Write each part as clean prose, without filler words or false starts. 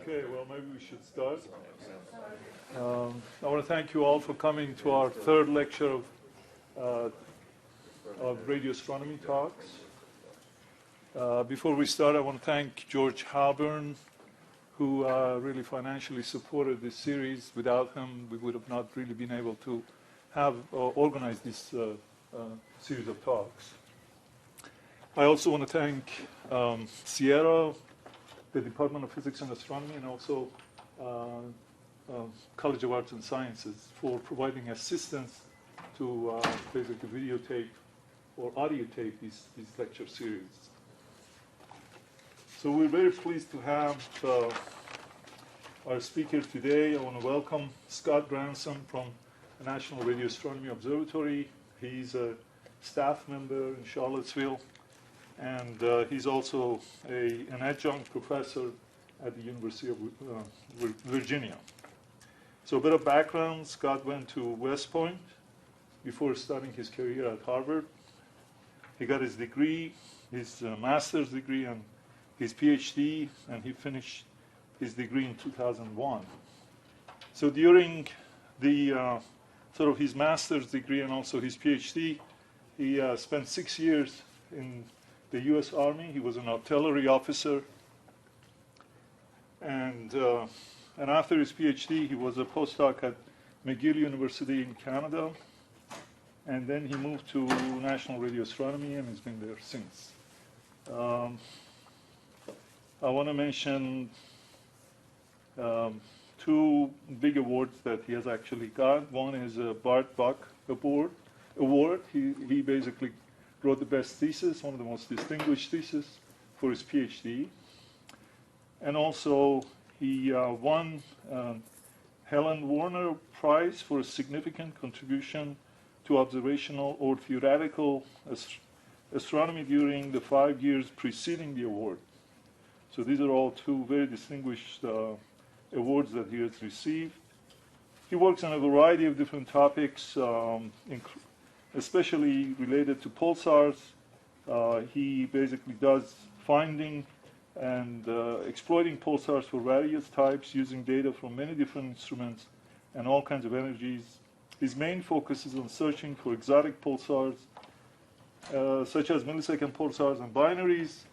Okay, well, maybe we should start. I want to thank you all for coming to our third lecture of radio astronomy talks. Before we start, I want to thank George Halburn, who really financially supported this series. Without him, we would have not really been able to have organize this series of talks. I also want to thank Sierra, the Department of Physics and Astronomy, and also College of Arts and Sciences for providing assistance to basically videotape or audio tape these lecture series. So we're very pleased to have our speaker today. I want to welcome Scott Ransom from the National Radio Astronomy Observatory. He's a staff member in Charlottesville, and he's also an adjunct professor at the University of Virginia. So a bit of background: Scott went to West Point before starting his career at Harvard. He got his degree, his master's degree, and his PhD, and he finished his degree in 2001. So during the sort of his master's degree and also his PhD, he spent 6 years in the U.S. Army. He was an artillery officer, and after his PhD, he was a postdoc at McGill University in Canada, and then he moved to National Radio Astronomy and has been there since. I want to mention two big awards that he has actually got. One is a Bart Buck Award. He basically wrote the best thesis, one of the most distinguished theses for his PhD. And also he won Helen Warner Prize for a significant contribution to observational or theoretical astronomy during the 5 years preceding the award. So these are all two very distinguished awards that he has received. He works on a variety of different topics, especially related to pulsars. He basically does finding and exploiting pulsars for various types using data from many different instruments and all kinds of energies. His main focus is on searching for exotic pulsars, such as millisecond pulsars and binaries.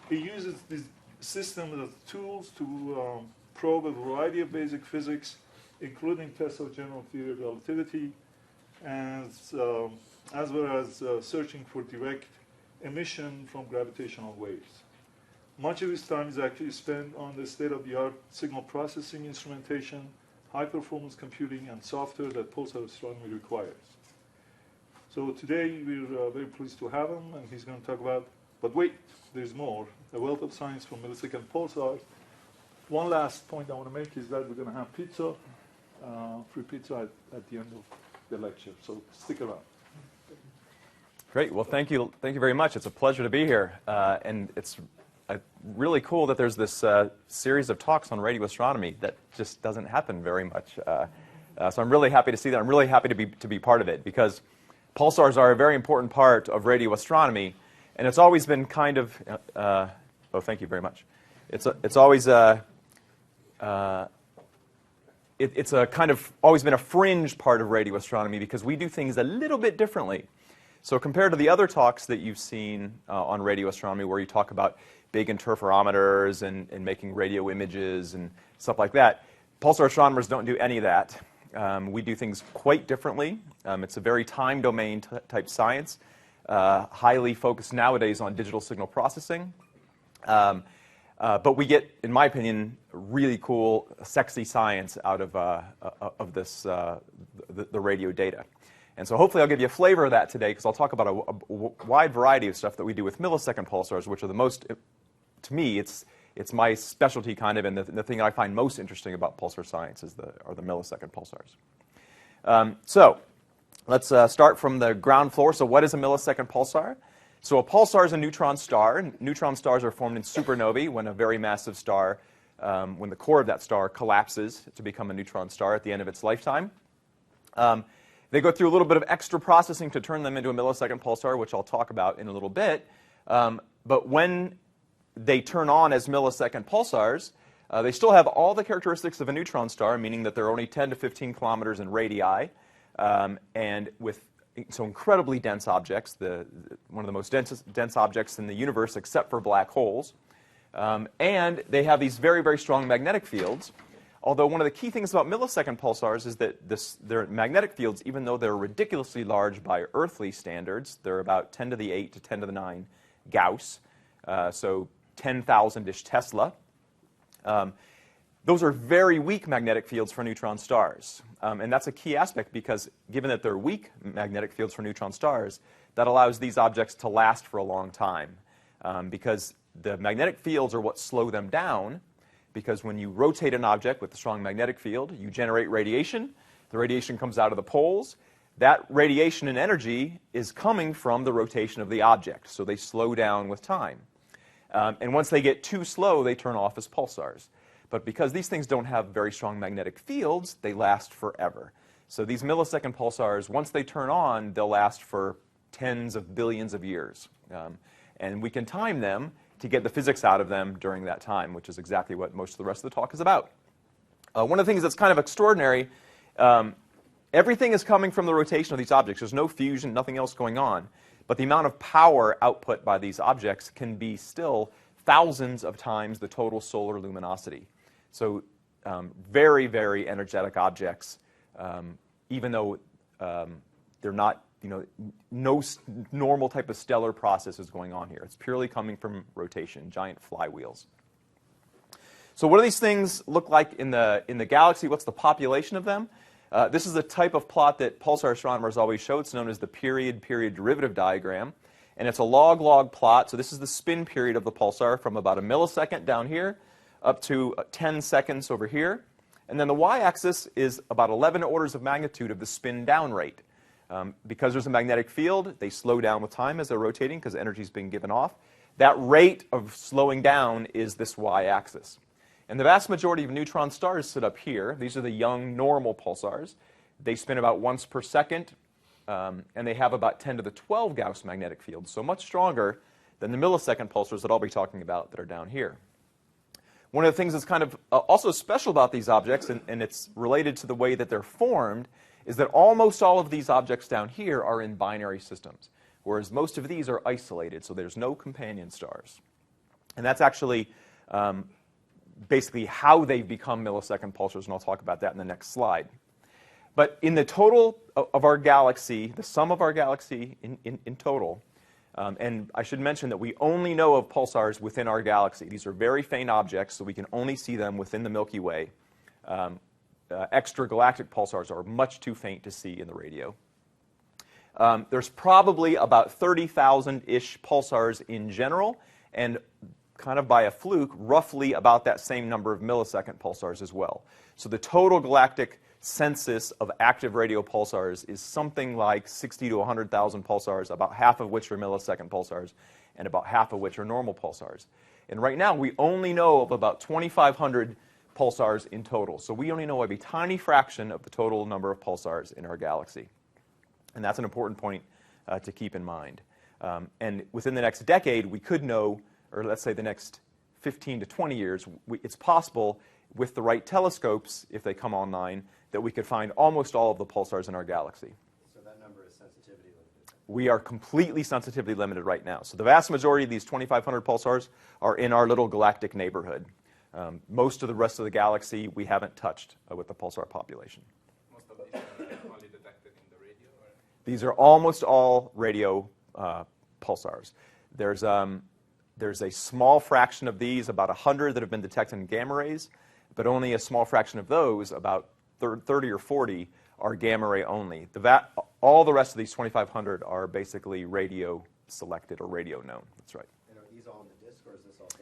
He uses this system as tools to probe a variety of basic physics, including tests of general theory of relativity, as well as searching for direct emission from gravitational waves. Much of his time is actually spent on the state-of-the-art signal processing instrumentation, high-performance computing, and software that pulsar astronomy requires. So today we're very pleased to have him, and he's going to talk about, but wait, there's more, a wealth of science from millisecond pulsars. One last point I want to make is that we're going to have pizza, free pizza at the end of the lecture, so stick around. Great. Well, thank you very much. It's a pleasure to be here, and it's really cool that there's this series of talks on radio astronomy that just doesn't happen very much. So I'm really happy to see that. I'm really happy to be part of it, because pulsars are a very important part of radio astronomy, and it's always been kind of. Oh, thank you very much. It's always it's a kind of always been a fringe part of radio astronomy because we do things a little bit differently. So compared to the other talks that you've seen on radio astronomy, where you talk about big interferometers and making radio images and stuff like that, pulsar astronomers don't do any of that. We do things quite differently. It's a very time domain type science, highly focused nowadays on digital signal processing. But we get, in my opinion, really cool, sexy science out of this, the radio data. And so hopefully I'll give you a flavor of that today, because I'll talk about a wide variety of stuff that we do with millisecond pulsars, which are the most, to me, it's my specialty kind of, and the thing I find most interesting about pulsar science are the millisecond pulsars. So let's start from the ground floor. So what is a millisecond pulsar? So a pulsar is a neutron star. Neutron stars are formed in supernovae when a very massive star, when the core of that star collapses to become a neutron star at the end of its lifetime. They go through a little bit of extra processing to turn them into a millisecond pulsar, which I'll talk about in a little bit. But when they turn on as millisecond pulsars, They still have all the characteristics of a neutron star, meaning that they're only 10 to 15 kilometers in radii, and with so incredibly dense objects, one of the most dense objects in the universe except for black holes. And they have these very, very strong magnetic fields. Although one of the key things about millisecond pulsars is that their magnetic fields, even though they're ridiculously large by earthly standards, they're about 10 to the 8 to 10 to the 9 Gauss, so 10,000-ish Tesla. Those are very weak magnetic fields for neutron stars. And that's a key aspect because given that they're weak magnetic fields for neutron stars, that allows these objects to last for a long time. Because the magnetic fields are what slow them down, because when you rotate an object with a strong magnetic field, you generate radiation. The radiation comes out of the poles. That radiation and energy is coming from the rotation of the object, so they slow down with time. And once they get too slow, they turn off as pulsars. But because these things don't have very strong magnetic fields, they last forever. So these millisecond pulsars, once they turn on, they'll last for tens of billions of years. And we can time them to get the physics out of them during that time, which is exactly what most of the rest of the talk is about. One of the things that's kind of extraordinary, everything is coming from the rotation of these objects. There's no fusion, nothing else going on. But the amount of power output by these objects can be still thousands of times the total solar luminosity. So very, very energetic objects, even though they're not, no normal type of stellar process is going on here. It's purely coming from rotation, giant flywheels. So what do these things look like in the galaxy? What's the population of them? This is a type of plot that pulsar astronomers always show. It's known as the period-period derivative diagram. And it's a log-log plot. So this is the spin period of the pulsar from about a millisecond down here up to 10 seconds over here. And then the y-axis is about 11 orders of magnitude of the spin down rate. Because there's a magnetic field, they slow down with time as they're rotating because energy is being given off. That rate of slowing down is this y-axis. And the vast majority of neutron stars sit up here. These are the young normal pulsars. They spin about once per second, and they have about 10 to the 12 Gauss magnetic field, so much stronger than the millisecond pulsars that I'll be talking about that are down here. One of the things that's kind of also special about these objects, and it's related to the way that they're formed, is that almost all of these objects down here are in binary systems, whereas most of these are isolated, so there's no companion stars. And that's actually basically how they become millisecond pulsars, and I'll talk about that in the next slide. But in the total of our galaxy, the sum of our galaxy in total, and I should mention that we only know of pulsars within our galaxy. These are very faint objects, so we can only see them within the Milky Way. Extragalactic pulsars are much too faint to see in the radio. There's probably about 30,000-ish pulsars in general, and kind of by a fluke, roughly about that same number of millisecond pulsars as well. So the total galactic census of active radio pulsars is something like 60 to 100,000 pulsars, about half of which are millisecond pulsars, and about half of which are normal pulsars. And right now, we only know of about 2,500 pulsars in total. So we only know of a tiny fraction of the total number of pulsars in our galaxy. And that's an important point to keep in mind. And within the next decade, we could know, or let's say the next 15 to 20 years, it's possible with the right telescopes, if they come online, that we could find almost all of the pulsars in our galaxy. So that number is sensitivity limited? We are completely sensitivity limited right now. So the vast majority of these 2,500 pulsars are in our little galactic neighborhood. Most of the rest of the galaxy we haven't touched with the pulsar population. Most of these are only detected in the radio? Or? These are almost all radio pulsars. There's a small fraction of these, about 100 that have been detected in gamma rays, but only a small fraction of those, about 30 or 40, are gamma ray only. All the rest of these 2,500 are basically radio selected or radio known. That's right. And are these all on the disk, or is this also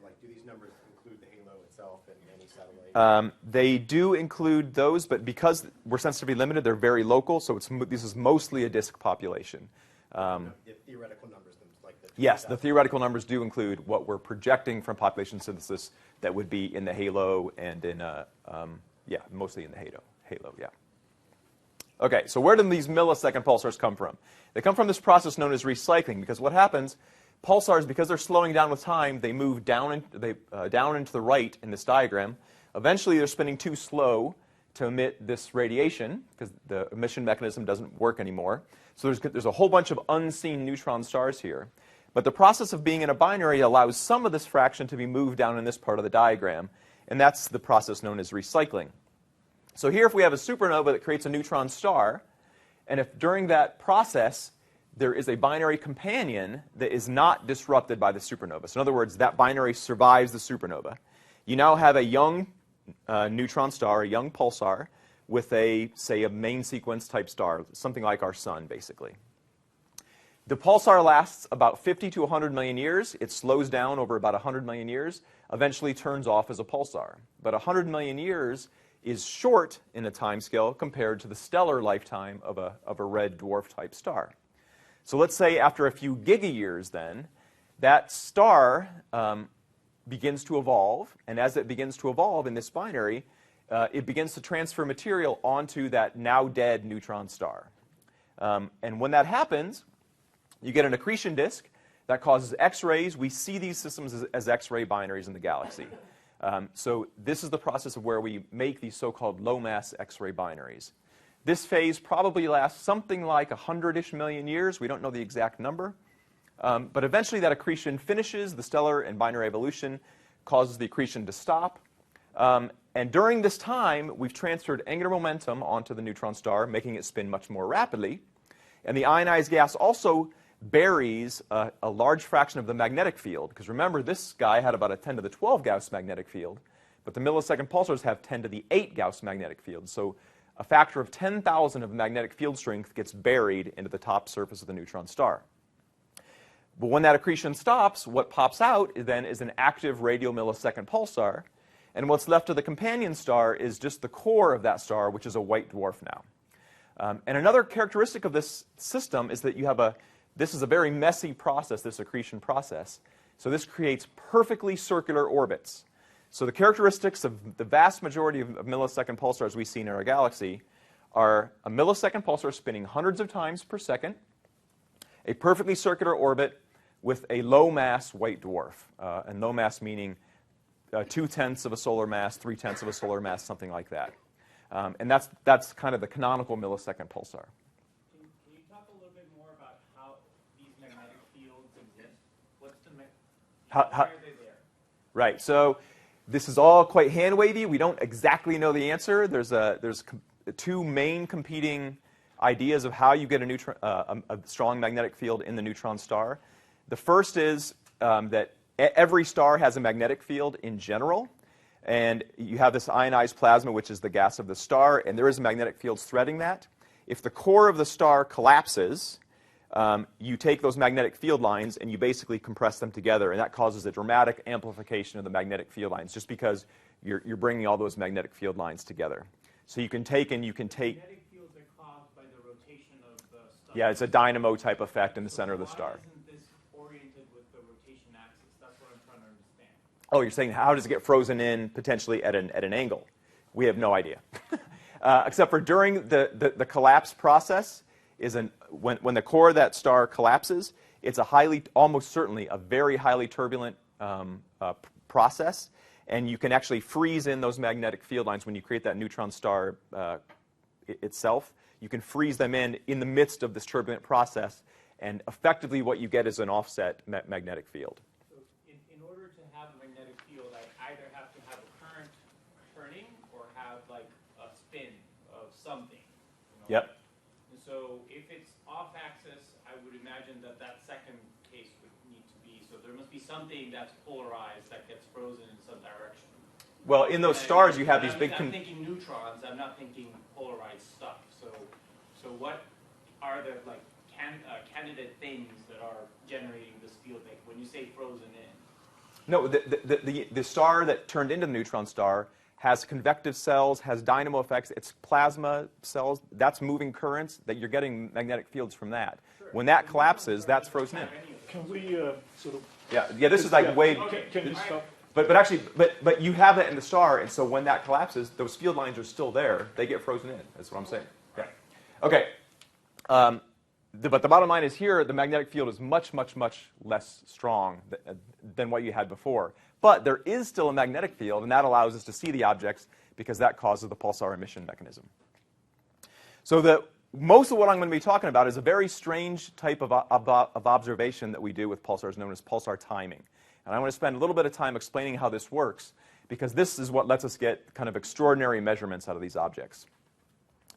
like, do these numbers include the halo itself and any satellite? They do include those, but because we're sensitivity limited, they're very local, so this is mostly a disk population. The theoretical numbers, like the Yes, the theoretical numbers do include what we're projecting from population synthesis that would be in the halo and in, mostly in the halo, yeah. Okay, so where do these millisecond pulsars come from? They come from this process known as recycling, because what happens Pulsars, because they're slowing down with time, they move down, down and to the right in this diagram. Eventually, they're spinning too slow to emit this radiation, because the emission mechanism doesn't work anymore. So there's a whole bunch of unseen neutron stars here. But the process of being in a binary allows some of this fraction to be moved down in this part of the diagram, and that's the process known as recycling. So here, if we have a supernova that creates a neutron star, and if during that process there is a binary companion that is not disrupted by the supernova. So in other words, that binary survives the supernova. You now have a young neutron star, a young pulsar, with say, a main sequence type star, something like our sun, basically. The pulsar lasts about 50 to 100 million years. It slows down over about 100 million years, eventually turns off as a pulsar. But 100 million years is short in a time scale compared to the stellar lifetime of a red dwarf type star. So let's say after a few gigayears then, that star begins to evolve, and as it begins to evolve in this binary, it begins to transfer material onto that now dead neutron star. And when that happens, you get an accretion disk that causes X-rays. We see these systems as X-ray binaries in the galaxy. So this is the process of where we make these so-called low-mass X-ray binaries. This phase probably lasts something like 100-ish million years. We don't know the exact number. But eventually that accretion finishes. The stellar and binary evolution causes the accretion to stop. And during this time, we've transferred angular momentum onto the neutron star, making it spin much more rapidly. And the ionized gas also buries a large fraction of the magnetic field. Because remember, this guy had about a 10 to the 12 Gauss magnetic field. But the millisecond pulsars have 10 to the 8 Gauss magnetic field. So a factor of 10,000 of magnetic field strength gets buried into the top surface of the neutron star. But when that accretion stops, what pops out then is an active radial millisecond pulsar. And what's left of the companion star is just the core of that star, which is a white dwarf now. And another characteristic of this system is that you have this is a very messy process, this accretion process. So this creates perfectly circular orbits. So the characteristics of the vast majority of millisecond pulsars we see in our galaxy are a millisecond pulsar spinning hundreds of times per second, a perfectly circular orbit with a low mass white dwarf. And low mass meaning 2/10 of a solar mass, 3/10 of a solar mass, something like that. And that's kind of the canonical millisecond pulsar. Can you talk a little bit more about how these magnetic fields exist? What's the why are they there? Right. So this is all quite hand-wavy. We don't exactly know the answer. There's two main competing ideas of how you get a strong magnetic field in the neutron star. The first is that every star has a magnetic field in general. And you have this ionized plasma, which is the gas of the star, and there is magnetic fields threading that. If the core of the star collapses, you take those magnetic field lines and you basically compress them together, and that causes a dramatic amplification of the magnetic field lines, just because you're bringing all those magnetic field lines together. So you can take. Magnetic fields are caused by the rotation of the star. Yeah, it's a dynamo type effect in the center of the star. Why isn't this oriented with the rotation axis? That's what I'm trying to understand. Oh, you're saying how does it get frozen in potentially at an angle? We have no idea. Except for during the collapse process, when the core of that star collapses, it's almost certainly a very highly turbulent process, and you can actually freeze in those magnetic field lines when you create that neutron star itself. You can freeze them in the midst of this turbulent process, and effectively what you get is an offset magnetic field. So in order to have a magnetic field, I either have to have a current turning or have like a spin of something. Yep. And so if it's off-axis, I would imagine that second case would need to be, so there must be something that's polarized that gets frozen in some direction. Well, in those stars, you have these big... I'm thinking neutrons, I'm not thinking polarized stuff. So what are the candidate things that are generating this field, like when you say frozen in? No, the star that turned into the neutron star has convective cells, has dynamo effects. It's plasma cells. That's moving currents. That you're getting magnetic fields from that. Sure. When that collapses, that's frozen in. Can we sort of... Yeah. This is like way... Can you stop? But you have that in the star, and so when that collapses, those field lines are still there. They get frozen in. That's what I'm saying. Yeah. Okay. but the bottom line is here, the magnetic field is much, much, much less strong than what you had before. But there is still a magnetic field, and that allows us to see the objects because that causes the pulsar emission mechanism. So most of what I'm going to be talking about is a very strange type of observation that we do with pulsars known as pulsar timing. And I want to spend a little bit of time explaining how this works because this is what lets us get kind of extraordinary measurements out of these objects.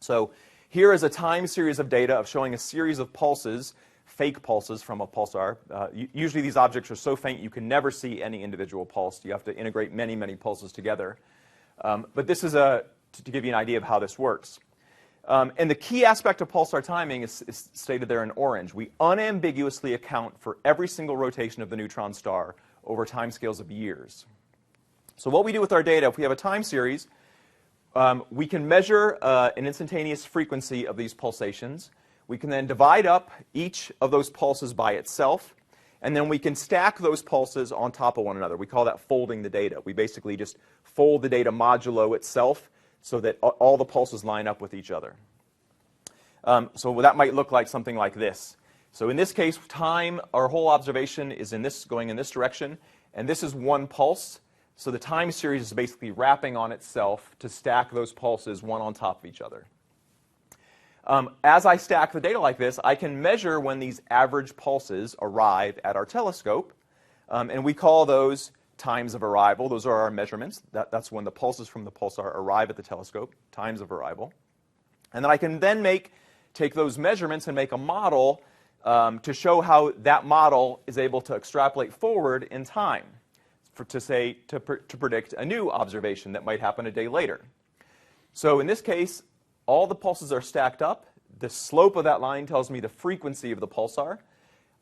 So here is a time series of data of showing a series of pulses, fake pulses from a pulsar. Usually these objects are so faint you can never see any individual pulse. You have to integrate many, many pulses together. But this is to give you an idea of how this works. And the key aspect of pulsar timing is stated there in orange. We unambiguously account for every single rotation of the neutron star over timescales of years. So what we do with our data, if we have a time series, we can measure an instantaneous frequency of these pulsations. We can then divide up each of those pulses by itself, and then we can stack those pulses on top of one another. We call that folding the data. We basically just fold the data modulo itself so that all the pulses line up with each other. So that might look like something like this. So in this case, our whole observation is going in this direction, and this is one pulse. So the time series is basically wrapping on itself to stack those pulses one on top of each other. As I stack the data like this, I can measure when these average pulses arrive at our telescope, and we call those times of arrival. Those are our measurements. That's when the pulses from the pulsar arrive at the telescope, times of arrival. And then I can take those measurements and make a model to show how that model is able to extrapolate forward in time to predict a new observation that might happen a day later. So in this case, all the pulses are stacked up. The slope of that line tells me the frequency of the pulsar.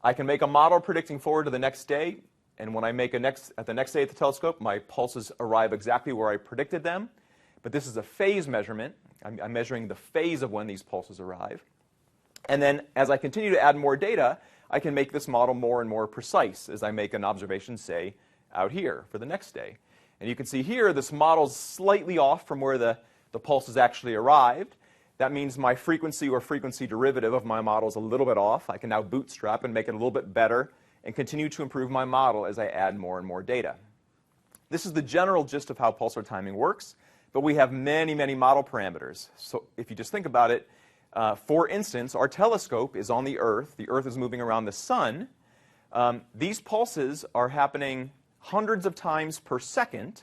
I can make a model predicting forward to the next day, and when I make the next day at the telescope, my pulses arrive exactly where I predicted them. But this is a phase measurement. I'm measuring the phase of when these pulses arrive. And then as I continue to add more data, I can make this model more and more precise as I make an observation, say, out here for the next day. And you can see here this model's slightly off from where the pulses actually arrived. That means my frequency or frequency derivative of my model is a little bit off. I can now bootstrap and make it a little bit better and continue to improve my model as I add more and more data. This is the general gist of how pulsar timing works, but we have many, many model parameters. So if you just think about it, for instance, our telescope is on the Earth. The Earth is moving around the sun. These pulses are happening hundreds of times per second,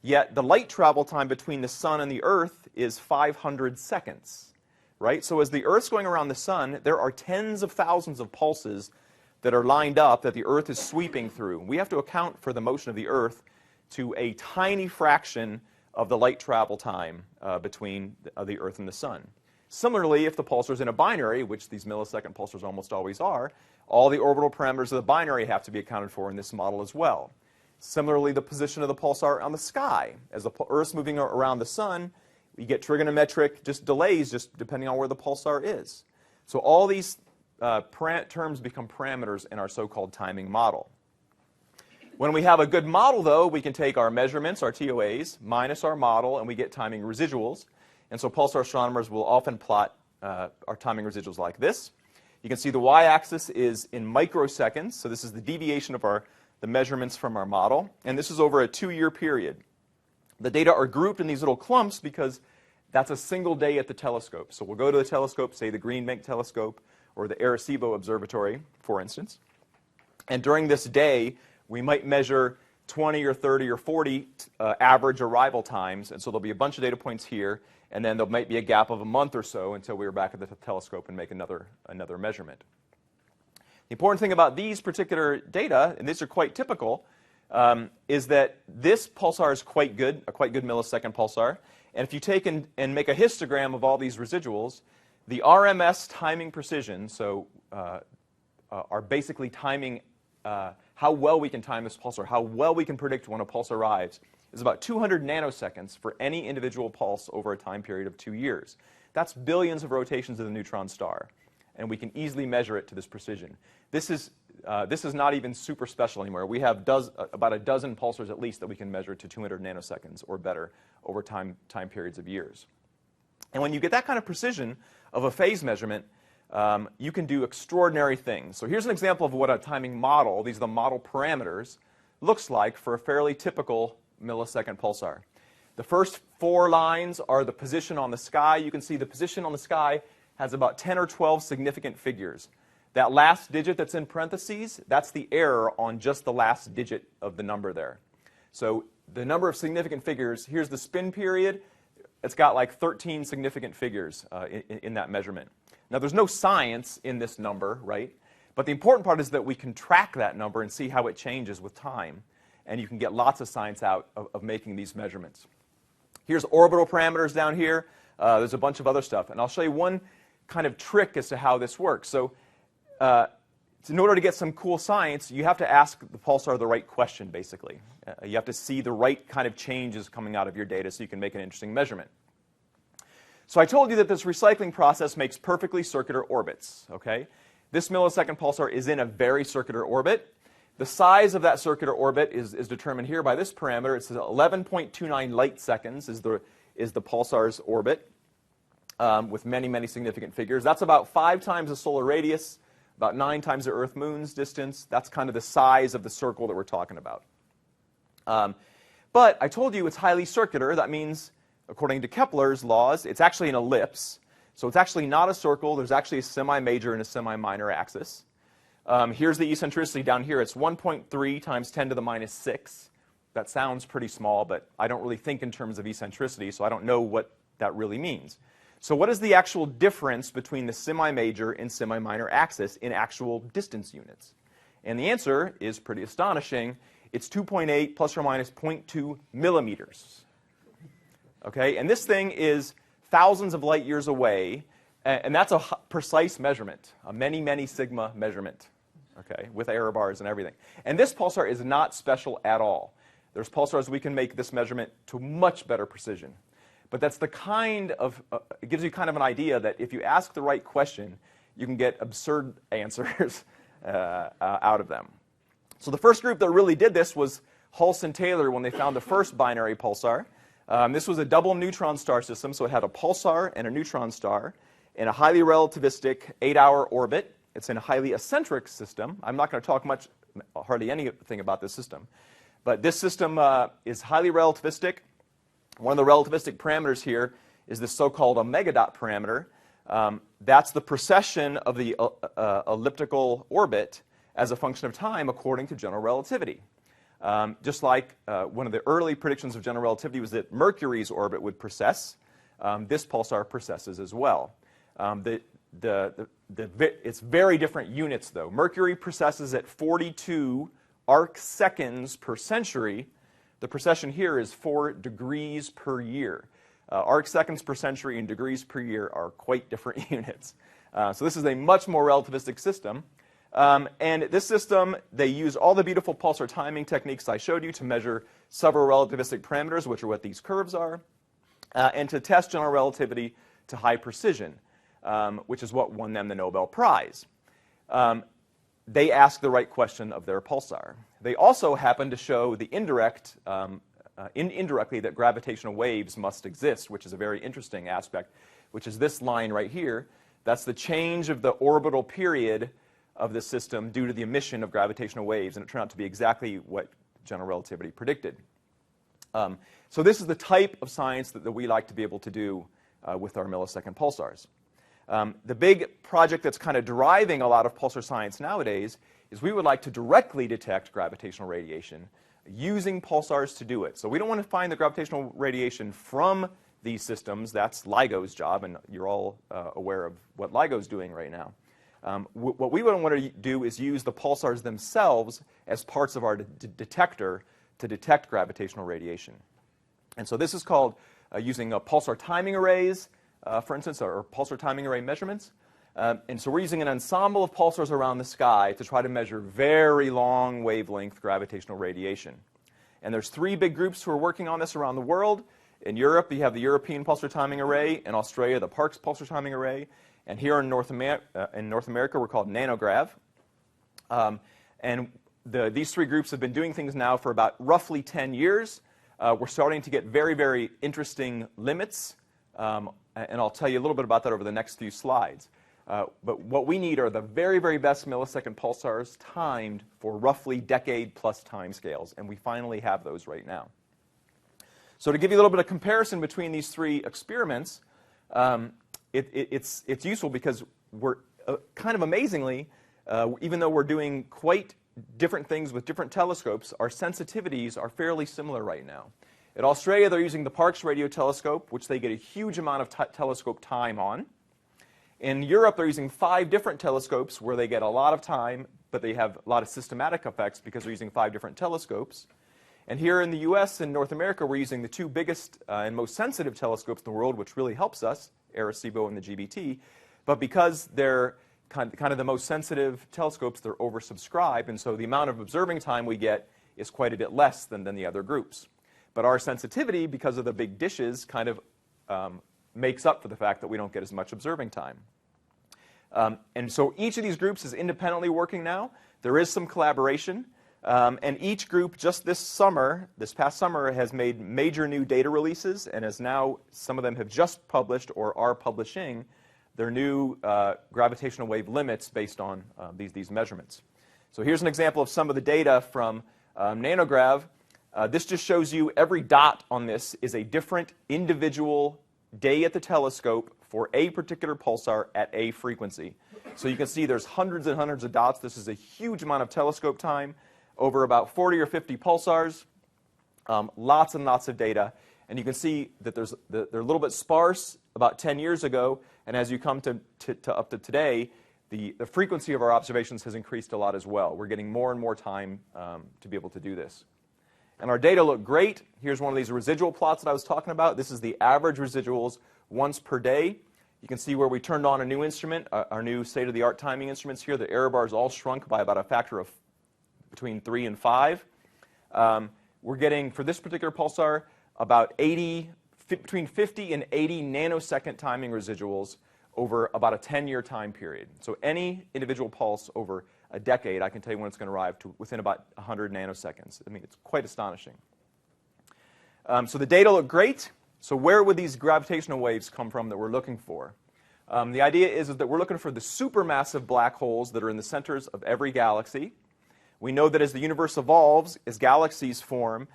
yet the light travel time between the sun and the Earth is 500 seconds, right? So as the Earth's going around the sun, there are tens of thousands of pulses that are lined up that the Earth is sweeping through. We have to account for the motion of the Earth to a tiny fraction of the light travel time between the Earth and the sun. Similarly, if the pulsar is in a binary, which these millisecond pulsars almost always are, all the orbital parameters of the binary have to be accounted for in this model as well. Similarly, the position of the pulsar on the sky. As the Earth's moving around the sun, you get trigonometric delays just depending on where the pulsar is. So all these terms become parameters in our so-called timing model. When we have a good model, though, we can take our measurements, our TOAs, minus our model, and we get timing residuals. And so pulsar astronomers will often plot our timing residuals like this. You can see the y-axis is in microseconds. So this is the deviation of the measurements from our model. And this is over a 2-year period. The data are grouped in these little clumps because that's a single day at the telescope. So we'll go to the telescope, say the Green Bank Telescope or the Arecibo Observatory, for instance. And during this day, we might measure 20 or 30 or 40 average arrival times. And so there'll be a bunch of data points here. And then there might be a gap of a month or so until we are back at the telescope and make another measurement. The important thing about these particular data, and these are quite typical, is that this pulsar is quite good, a quite good millisecond pulsar. And if you take and make a histogram of all these residuals, the RMS timing precision, so are basically timing how well we can time this pulsar, how well we can predict when a pulse arrives, is about 200 nanoseconds for any individual pulse over a time period of 2 years. That's billions of rotations of the neutron star, and we can easily measure it to this precision. This is not even super special anymore. We have about a dozen pulsars at least that we can measure to 200 nanoseconds or better over time periods of years. And when you get that kind of precision of a phase measurement, you can do extraordinary things. So here's an example of what a timing model, these are the model parameters, looks like for a fairly typical millisecond pulsar. The first 4 lines are the position on the sky. You can see the position on the sky has about 10 or 12 significant figures. That last digit that's in parentheses, that's the error on just the last digit of the number there. So the number of significant figures, here's the spin period. It's got like 13 significant figures in that measurement. Now, there's no science in this number, right? But the important part is that we can track that number and see how it changes with time. And you can get lots of science out of making these measurements. Here's orbital parameters down here. There's a bunch of other stuff. And I'll show you one kind of trick as to how this works. So in order to get some cool science, you have to ask the pulsar the right question, basically. You have to see the right kind of changes coming out of your data so you can make an interesting measurement. So I told you that this recycling process makes perfectly circular orbits. Okay? This millisecond pulsar is in a very circular orbit. The size of that circular orbit is determined here by this parameter. It's 11.29 light seconds is the pulsar's orbit with many, many significant figures. That's about 5 times the solar radius, about 9 times the Earth-Moon's distance. That's kind of the size of the circle that we're talking about. But I told you it's highly circular. That means, according to Kepler's laws, it's actually an ellipse. So it's actually not a circle. There's actually a semi-major and a semi-minor axis. Here's the eccentricity down here. It's 1.3 times 10 to the minus 6. That sounds pretty small, but I don't really think in terms of eccentricity, so I don't know what that really means. So what is the actual difference between the semi-major and semi-minor axis in actual distance units? And the answer is pretty astonishing. It's 2.8 plus or minus 0.2 millimeters. Okay, and this thing is thousands of light years away, and that's a precise measurement, a many, many sigma measurement, okay, with error bars and everything. And this pulsar is not special at all. There's pulsars we can make this measurement to much better precision. But that's the kind of, it gives you kind of an idea that if you ask the right question, you can get absurd answers out of them. So the first group that really did this was Hulse and Taylor when they found the first binary pulsar. This was a double neutron star system, so it had a pulsar and a neutron star in a highly relativistic 8-hour orbit. It's in a highly eccentric system. I'm not going to talk hardly anything about this system. But this system is highly relativistic. One of the relativistic parameters here is the so-called omega dot parameter. That's the precession of the elliptical orbit as a function of time according to general relativity. Just like one of the early predictions of general relativity was that Mercury's orbit would precess, this pulsar precesses as well. It's very different units, though. Mercury precesses at 42 arc seconds per century. The precession here is 4 degrees per year. Arc seconds per century and degrees per year are quite different units. So this is a much more relativistic system. And this system, they use all the beautiful pulsar timing techniques I showed you to measure several relativistic parameters, which are what these curves are, and to test general relativity to high precision, which is what won them the Nobel Prize. They asked the right question of their pulsar. They also happened to show the indirectly that gravitational waves must exist, which is a very interesting aspect, which is this line right here. That's the change of the orbital period of the system due to the emission of gravitational waves, and it turned out to be exactly what general relativity predicted. So this is the type of science that we like to be able to do with our millisecond pulsars. The big project that's kind of driving a lot of pulsar science nowadays is we would like to directly detect gravitational radiation using pulsars to do it. So we don't want to find the gravitational radiation from these systems. That's LIGO's job, and you're all aware of what LIGO's doing right now. What we want to do is use the pulsars themselves as parts of our detector to detect gravitational radiation. And so this is called using pulsar timing arrays, for instance, or pulsar timing array measurements. And so we're using an ensemble of pulsars around the sky to try to measure very long wavelength gravitational radiation. And there's 3 big groups who are working on this around the world. In Europe, you have the European Pulsar Timing Array. In Australia, the Parkes Pulsar Timing Array. And here in North America, we're called Nanograv. And these 3 groups have been doing things now for about roughly 10 years. We're starting to get very, very interesting limits. And I'll tell you a little bit about that over the next few slides. But what we need are the very, very best millisecond pulsars timed for roughly decade-plus time scales, and we finally have those right now. So to give you a little bit of comparison between these three experiments, it's useful because we're kind of amazingly, even though we're doing quite different things with different telescopes, our sensitivities are fairly similar right now. In Australia, they're using the Parkes radio telescope, which they get a huge amount of telescope time on. In Europe, they're using 5 different telescopes where they get a lot of time, but they have a lot of systematic effects because they're using 5 different telescopes. And here in the US and North America, we're using the 2 biggest and most sensitive telescopes in the world, which really helps us, Arecibo and the GBT. But because they're kind of the most sensitive telescopes, they're oversubscribed, and so the amount of observing time we get is quite a bit less than the other groups. But our sensitivity, because of the big dishes, kind of makes up for the fact that we don't get as much observing time. And so each of these groups is independently working now. There is some collaboration. And each group just this past summer, has made major new data releases, and as now some of them have just published or are publishing their new gravitational wave limits based on these measurements. So here's an example of some of the data from Nanograv. This just shows you every dot on this is a different individual day at the telescope for a particular pulsar at a frequency. So you can see there's hundreds and hundreds of dots. This is a huge amount of telescope time over about 40 or 50 pulsars, lots and lots of data. And you can see that they're a little bit sparse about 10 years ago, and as you come to up to today, the frequency of our observations has increased a lot as well. We're getting more and more time to be able to do this. And our data look great. Here's one of these residual plots that I was talking about. This is the average residuals once per day. You can see where we turned on a new instrument, our new state-of-the-art timing instruments here. The error bars all shrunk by about a factor of between 3 and 5. We're getting, for this particular pulsar, about between 50 and 80 nanosecond timing residuals over about a 10-year time period. So any individual pulse over a decade, I can tell you when it's going to arrive to within about 100 nanoseconds. I mean, it's quite astonishing. So the data look great. So where would these gravitational waves come from that we're looking for? The idea is that we're looking for the supermassive black holes that are in the centers of every galaxy. We know that as the universe evolves, as galaxies form,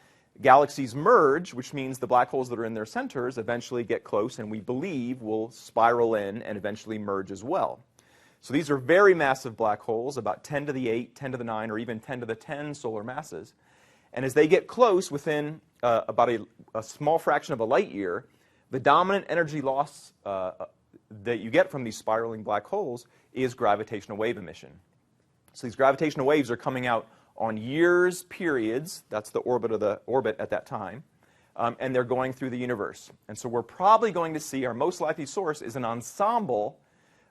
galaxies merge, which means the black holes that are in their centers eventually get close and we believe will spiral in and eventually merge as well. So these are very massive black holes, about 10 to the 8, 10 to the 9, or even 10 to the 10 solar masses. And as they get close within about a small fraction of a light year, the dominant energy loss that you get from these spiraling black holes is gravitational wave emission. So these gravitational waves are coming out on years periods. That's the orbit at that time. And they're going through the universe. And so we're probably going to see, our most likely source is an ensemble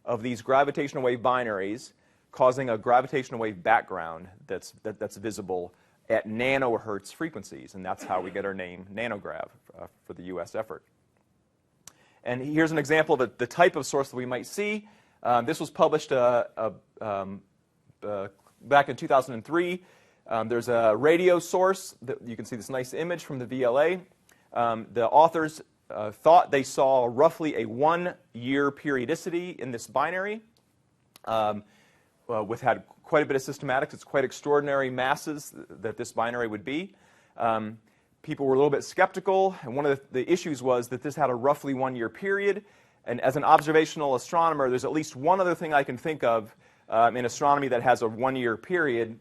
of these gravitational wave binaries causing a gravitational wave background that's visible at nanohertz frequencies. And that's how we get our name Nanograv for the US effort. And here's an example of the type of source that we might see. This was published back in 2003. There's a radio source. That you can see this nice image from the VLA. The authors thought they saw roughly a 1-year periodicity in this binary, with had quite a bit of systematics. It's quite extraordinary masses that this binary would be. People were a little bit skeptical, and one of the issues was that this had a roughly 1-year period. And as an observational astronomer, there's at least one other thing I can think of in astronomy that has a 1-year period.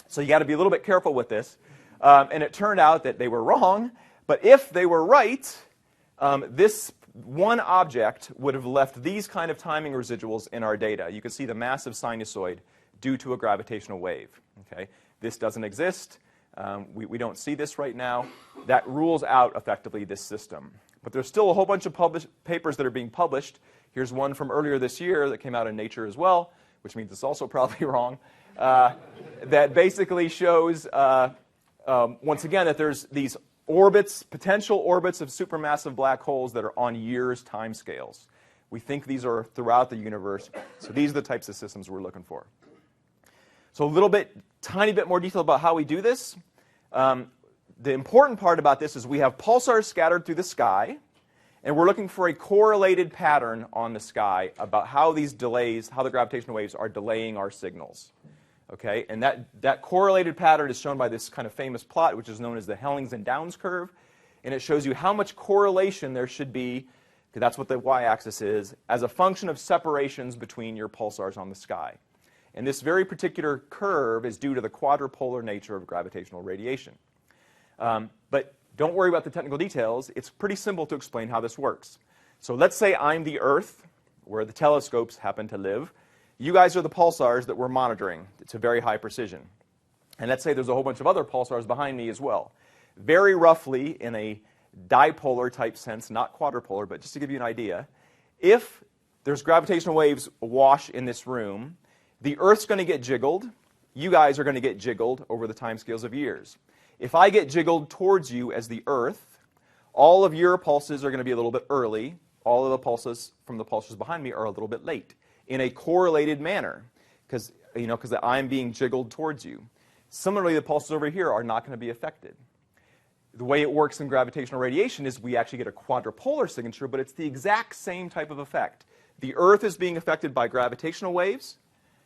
So you got to be a little bit careful with this. And it turned out that they were wrong. But if they were right, this one object would have left these kind of timing residuals in our data. You can see the massive sinusoid due to a gravitational wave. Okay? This doesn't exist. We don't see this right now. That rules out, effectively, this system. But there's still a whole bunch of papers that are being published. Here's one from earlier this year that came out in Nature as well, which means it's also probably wrong, that basically shows, once again, that there's these orbits, potential orbits of supermassive black holes that are on years time scales. We think these are throughout the universe. So these are the types of systems we're looking for. So a little bit, tiny bit more detail about how we do this. The important part about this is we have pulsars scattered through the sky, And we're looking for a correlated pattern on the sky about how these delays, how the gravitational waves are delaying our signals. Okay? And that correlated pattern is shown by this kind of famous plot, which is known as the Hellings and Downs curve. And it shows you how much correlation there should be, because that's what the y-axis is, as a function of separations between your pulsars on the sky. And this very particular curve is due to the quadrupolar nature of gravitational radiation. But don't worry about the technical details. It's pretty simple to explain how this works. So let's say I'm the Earth, where the telescopes happen to live. You guys are the pulsars that we're monitoring. It's a very high precision. And let's say there's a whole bunch of other pulsars behind me as well. Very roughly, in a dipolar type sense, not quadrupolar, but just to give you an idea, if there's gravitational waves awash in this room, the Earth's going to get jiggled. You guys are going to get jiggled over the timescales of years. If I get jiggled towards you as the Earth, all of your pulses are going to be a little bit early. All of the pulses from the pulsars behind me are a little bit late in a correlated manner because I'm being jiggled towards you. Similarly, the pulses over here are not going to be affected. The way it works in gravitational radiation is we actually get a quadrupolar signature, but it's the exact same type of effect. The Earth is being affected by gravitational waves.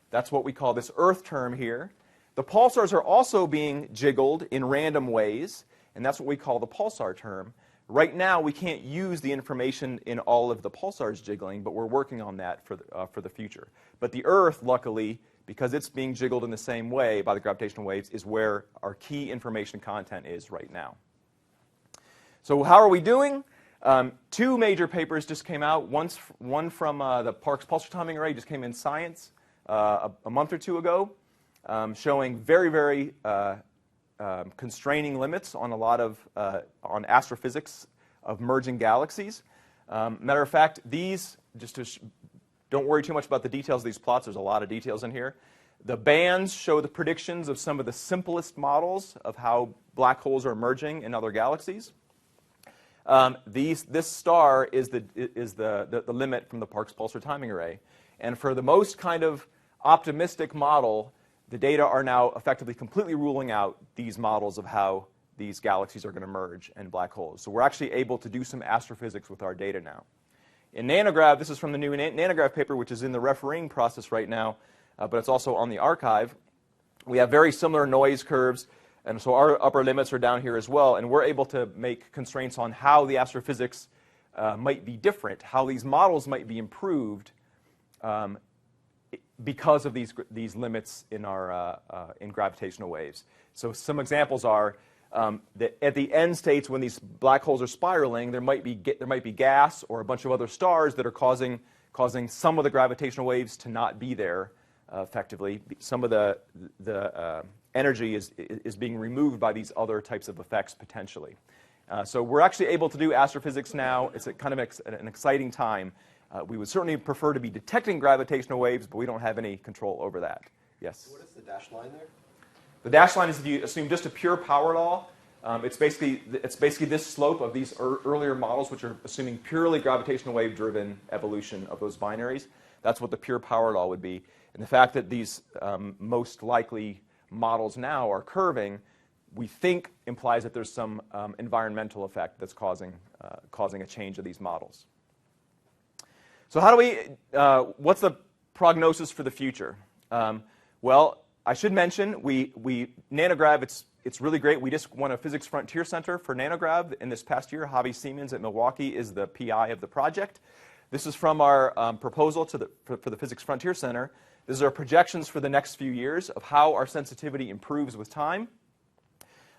That's what we call this Earth term here. The pulsars are also being jiggled in random ways, and that's what we call the pulsar term. Right now, we can't use the information in all of the pulsars jiggling, but we're working on that for the future. But the Earth, luckily, because it's being jiggled in the same way by the gravitational waves, is where our key information content is right now. So how are we doing? Two major papers just came out. One from the Parkes Pulsar Timing Array just came in Science a month or two ago, showing very, very constraining limits on a lot of on astrophysics of merging galaxies. Matter of fact, these, don't worry too much about the details of these plots. There's a lot of details in here. The bands show the predictions of some of the simplest models of how black holes are merging in other galaxies. This star is the limit from the Parkes Pulsar Timing Array. And for the most kind of optimistic model, the data are now effectively completely ruling out these models of how these galaxies are going to merge and black holes. So we're actually able to do some astrophysics with our data now. In nanograv, this is from the new nanograv paper, which is in the refereeing process right now, but it's also on the archive. We have very similar noise curves, and so our upper limits are down here as well, and we're able to make constraints on how the astrophysics might be different, how these models might be improved because of these limits in our in gravitational waves. So some examples are that at the end states, when these black holes are spiraling, there might be gas or a bunch of other stars that are causing some of the gravitational waves to not be there effectively. Some of the energy is being removed by these other types of effects potentially. So we're actually able to do astrophysics now. It's kind of an exciting time. We would certainly prefer to be detecting gravitational waves, but we don't have any control over that. Yes? What is the dashed line there? The dashed line is if you assume just a pure power law. It's basically this slope of these earlier models, which are assuming purely gravitational wave-driven evolution of those binaries. That's what the pure power law would be. And the fact that these most likely models now are curving, we think implies that there's some environmental effect that's causing a change of these models. So how do we, what's the prognosis for the future? Well, I should mention, nanograv, it's really great. We just won a Physics Frontier Center for nanograv in this past year. Javi Siemens at Milwaukee is the PI of the project. This is from our proposal for the Physics Frontier Center. These are projections for the next few years of how our sensitivity improves with time.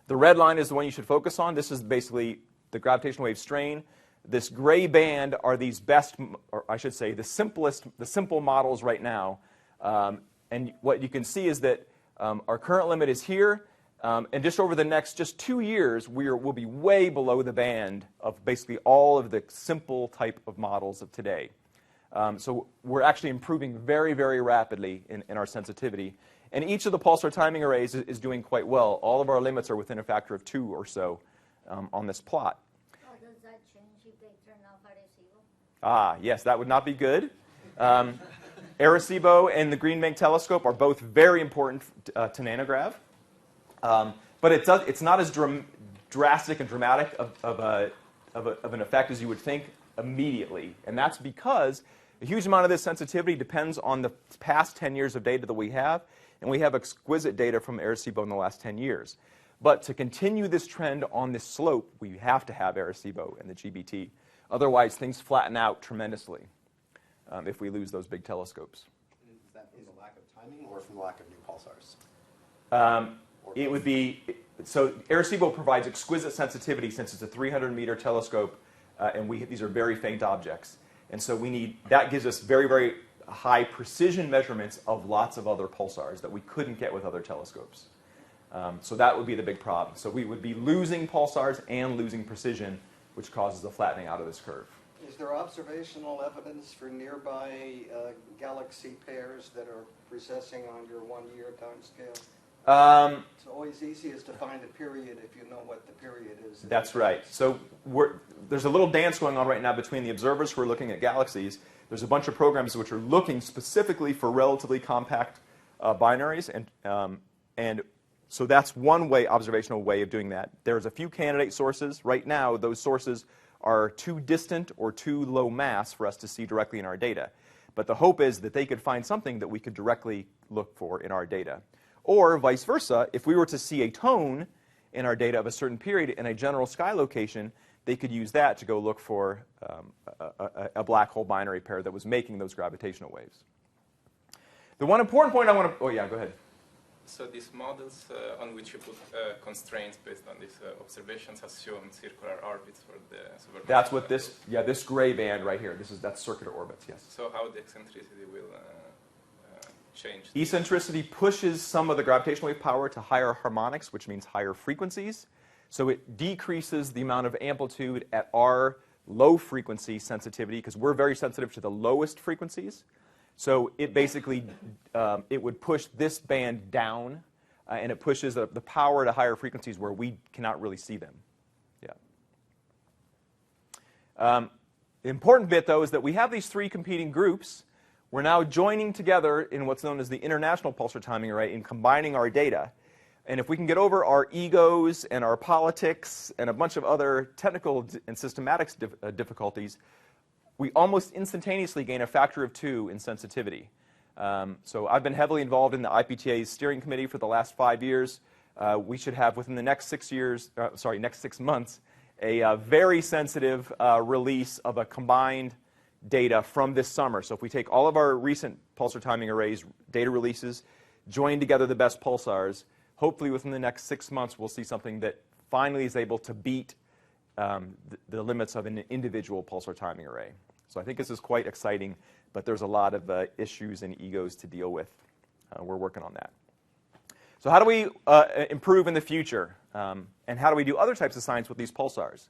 The red line is the one you should focus on. This is basically the gravitational wave strain. This gray band are these best, or I should say, the simple models right now. And what you can see is that our current limit is here. And just over the next 2 years, we'll be way below the band of basically all of the simple type of models of today. So we're actually improving very, very rapidly in our sensitivity. And each of the pulsar timing arrays is doing quite well. All of our limits are within a factor of 2 or so on this plot. How does that change if they turn off Arecibo? Ah, yes, that would not be good. Arecibo and the Green Bank telescope are both very important to nanograv. But it's not as drastic and dramatic of an effect as you would think immediately. And that's because a huge amount of this sensitivity depends on the past 10 years of data that we have, and we have exquisite data from Arecibo in the last 10 years. But to continue this trend on this slope, we have to have Arecibo and the GBT. Otherwise, things flatten out tremendously if we lose those big telescopes. Is that from the lack of timing or from the lack of new pulsars? It would be, so Arecibo provides exquisite sensitivity since it's a 300-meter telescope, and these are very faint objects. And so that gives us very, very high precision measurements of lots of other pulsars that we couldn't get with other telescopes. So that would be the big problem. So we would be losing pulsars and losing precision, which causes the flattening out of this curve. Is there observational evidence for nearby galaxy pairs that are precessing on your 1-year time scale? It's always easiest to find a period if you know what the period is. That's right. So there's a little dance going on right now between the observers who are looking at galaxies. There's a bunch of programs which are looking specifically for relatively compact binaries, and so that's one observational way of doing that. There's a few candidate sources. Right now, those sources are too distant or too low mass for us to see directly in our data. But the hope is that they could find something that we could directly look for in our data. Or vice versa, if we were to see a tone in our data of a certain period in a general sky location, they could use that to go look for a black hole binary pair that was making those gravitational waves. The one important point I want to... Oh, yeah, go ahead. So these models on which you put constraints based on these observations assume circular orbits for the superconductor. That's what this gray band right here, that's circular orbits, yes. So how the eccentricity will change? Eccentricity pushes some of the gravitational wave power to higher harmonics, which means higher frequencies. So it decreases the amount of amplitude at our low frequency sensitivity, because we're very sensitive to the lowest frequencies. So it basically, it would push this band down, and it pushes the power to higher frequencies where we cannot really see them. Yeah. The important bit, though, is that we have these three competing groups. We're now joining together in what's known as the International Pulsar Timing Array and combining our data. And if we can get over our egos and our politics and a bunch of other technical and systematics difficulties, we almost instantaneously gain a factor of 2 in sensitivity. So I've been heavily involved in the IPTA's steering committee for the last 5 years. We should have within the next 6 months, a very sensitive release of a combined data from this summer. So if we take all of our recent pulsar timing arrays data releases, join together the best pulsars, hopefully within the next 6 months we'll see something that finally is able to beat the limits of an individual pulsar timing array. So I think this is quite exciting, but there's a lot of issues and egos to deal with. We're working on that. So how do we improve in the future? And how do we do other types of science with these pulsars?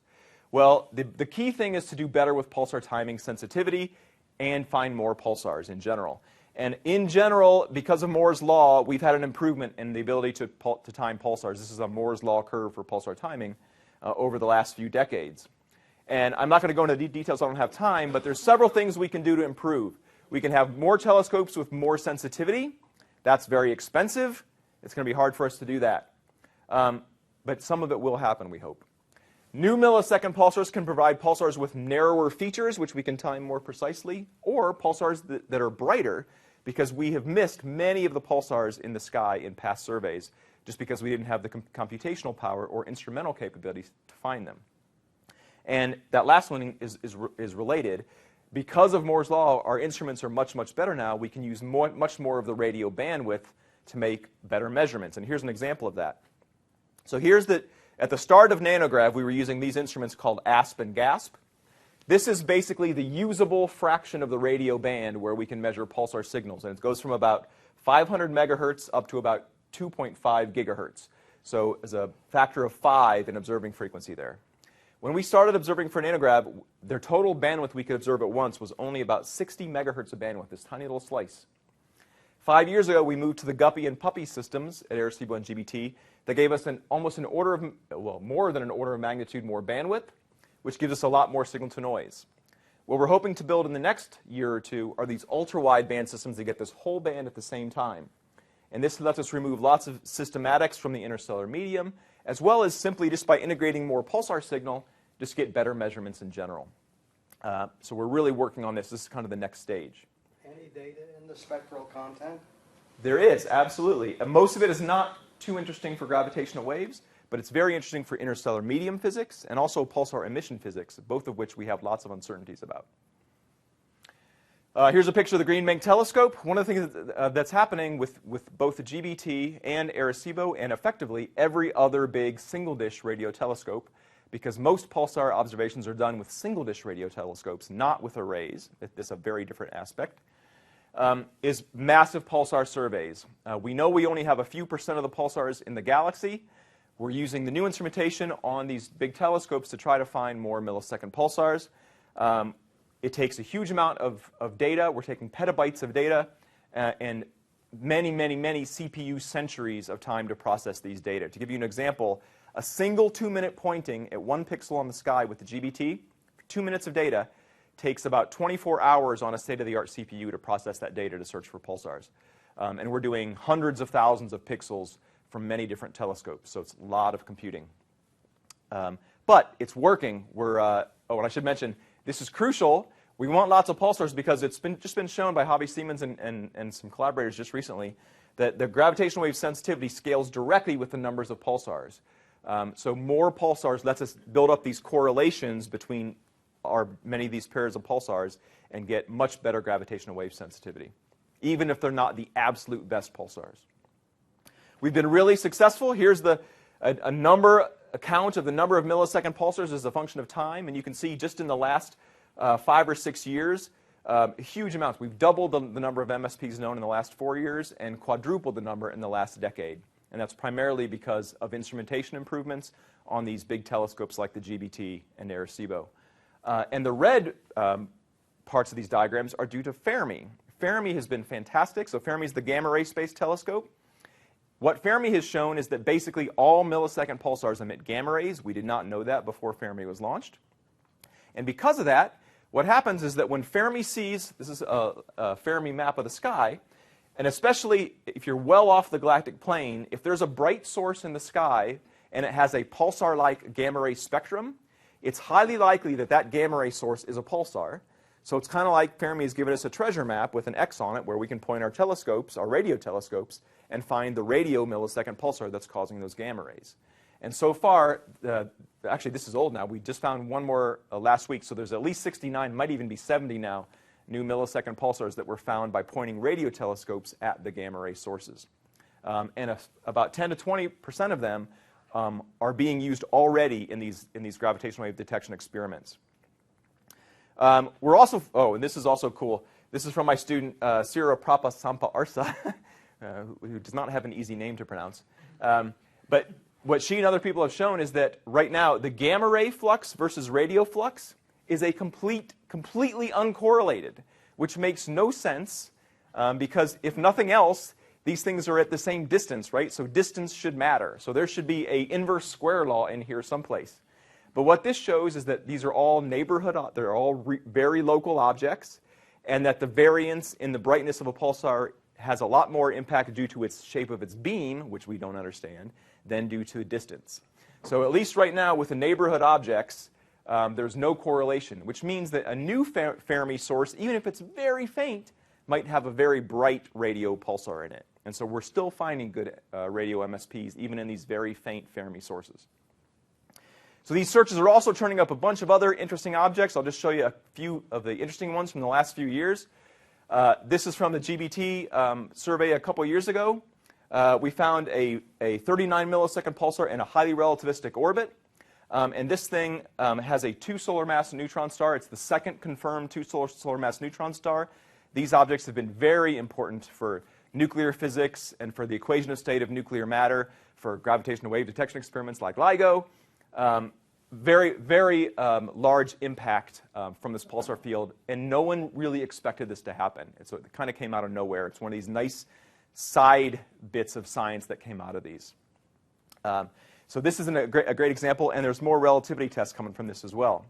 Well, the key thing is to do better with pulsar timing sensitivity and find more pulsars in general. And in general, because of Moore's law, we've had an improvement in the ability to time pulsars. This is a Moore's law curve for pulsar timing over the last few decades. And I'm not going to go into the details, I don't have time, but there's several things we can do to improve. We can have more telescopes with more sensitivity. That's very expensive. It's going to be hard for us to do that. But some of it will happen, we hope. New millisecond pulsars can provide pulsars with narrower features, which we can time more precisely, or pulsars that are brighter, because we have missed many of the pulsars in the sky in past surveys, just because we didn't have the computational power or instrumental capabilities to find them. And that last one is related. Because of Moore's law, our instruments are much, much better now. We can use much more of the radio bandwidth to make better measurements. And here's an example of that. So here's at the start of nanograv, we were using these instruments called ASP and GASP. This is basically the usable fraction of the radio band where we can measure pulsar signals. And it goes from about 500 megahertz up to about 2.5 gigahertz. So there's a factor of 5 in observing frequency there. When we started observing for nanograv, their total bandwidth we could observe at once was only about 60 megahertz of bandwidth, this tiny little slice. 5 years ago, we moved to the Guppy and Puppy systems at Arecibo and GBT that gave us more than an order of magnitude more bandwidth, which gives us a lot more signal to noise. What we're hoping to build in the next year or two are these ultra-wideband systems that get this whole band at the same time. And this lets us remove lots of systematics from the interstellar medium, as well as simply just by integrating more pulsar signal, just get better measurements in general. So we're really working on this. This is kind of the next stage. Any data in the spectral content? There is, absolutely. And most of it is not too interesting for gravitational waves, but it's very interesting for interstellar medium physics and also pulsar emission physics, both of which we have lots of uncertainties about. Here's a picture of the Green Bank telescope. One of the things that's happening with both the GBT and Arecibo and effectively every other big single-dish radio telescope, because most pulsar observations are done with single-dish radio telescopes, not with arrays. This is a very different aspect. Is massive pulsar surveys. We know we only have a few % of the pulsars in the galaxy. We're using the new instrumentation on these big telescopes to try to find more millisecond pulsars. It takes a huge amount of data. We're taking petabytes of data and many, many, many CPU centuries of time to process these data. To give you an example, a single 2-minute pointing at 1 pixel on the sky with the GBT, 2 minutes of data, takes about 24 hours on a state-of-the-art CPU to process that data to search for pulsars. And we're doing hundreds of thousands of pixels from many different telescopes, so it's a lot of computing. But it's working. And I should mention, this is crucial. We want lots of pulsars because it's just been shown by Javi Siemens and some collaborators just recently that the gravitational wave sensitivity scales directly with the numbers of pulsars. So more pulsars lets us build up these correlations between many of these pairs of pulsars and get much better gravitational wave sensitivity, even if they're not the absolute best pulsars. We've been really successful. Here's a count of the number of millisecond pulsars as a function of time, and you can see just in the last 5 or 6 years, huge amounts. We've doubled the number of MSPs known in the last 4 years and quadrupled the number in the last decade. And that's primarily because of instrumentation improvements on these big telescopes like the GBT and Arecibo. And the red parts of these diagrams are due to Fermi. Fermi has been fantastic. So Fermi is the gamma-ray space telescope. What Fermi has shown is that basically all millisecond pulsars emit gamma rays. We did not know that before Fermi was launched. And because of that, what happens is that when Fermi sees, this is a Fermi map of the sky, and especially if you're well off the galactic plane, if there's a bright source in the sky and it has a pulsar-like gamma ray spectrum, it's highly likely that that gamma ray source is a pulsar. So it's kind of like Fermi has given us a treasure map with an X on it where we can point our telescopes, our radio telescopes, and find the radio millisecond pulsar that's causing those gamma rays. And so far, actually this is old now, we just found one more last week, so there's at least 69, might even be 70 now, new millisecond pulsars that were found by pointing radio telescopes at the gamma ray sources. And about 10 to 20% of them are being used already in these gravitational wave detection experiments. We're also, and this is also cool, this is from my student Sira Prapasampa Arsa, who does not have an easy name to pronounce. But what she and other people have shown is that right now the gamma ray flux versus radio flux is a completely uncorrelated, which makes no sense because if nothing else, these things are at the same distance, right? So distance should matter. So there should be an inverse square law in here someplace. But what this shows is that these are all they're all very local objects, and that the variance in the brightness of a pulsar has a lot more impact due to its shape of its beam, which we don't understand, than due to distance. So at least right now with the neighborhood objects, there's no correlation, which means that a new Fermi source, even if it's very faint, might have a very bright radio pulsar in it. And so we're still finding good radio MSPs, even in these very faint Fermi sources. So these searches are also turning up a bunch of other interesting objects. I'll just show you a few of the interesting ones from the last few years. This is from the GBT survey a couple years ago. We found a 39 millisecond pulsar in a highly relativistic orbit. And this thing has a 2 solar mass neutron star. It's the second confirmed 2 solar mass neutron star. These objects have been very important for nuclear physics and for the equation of state of nuclear matter, for gravitational wave detection experiments like LIGO. Very, very large impact from this pulsar field, and no one really expected this to happen. So it kind of came out of nowhere. It's one of these nice side bits of science that came out of these. So this is a great example, and there's more relativity tests coming from this as well.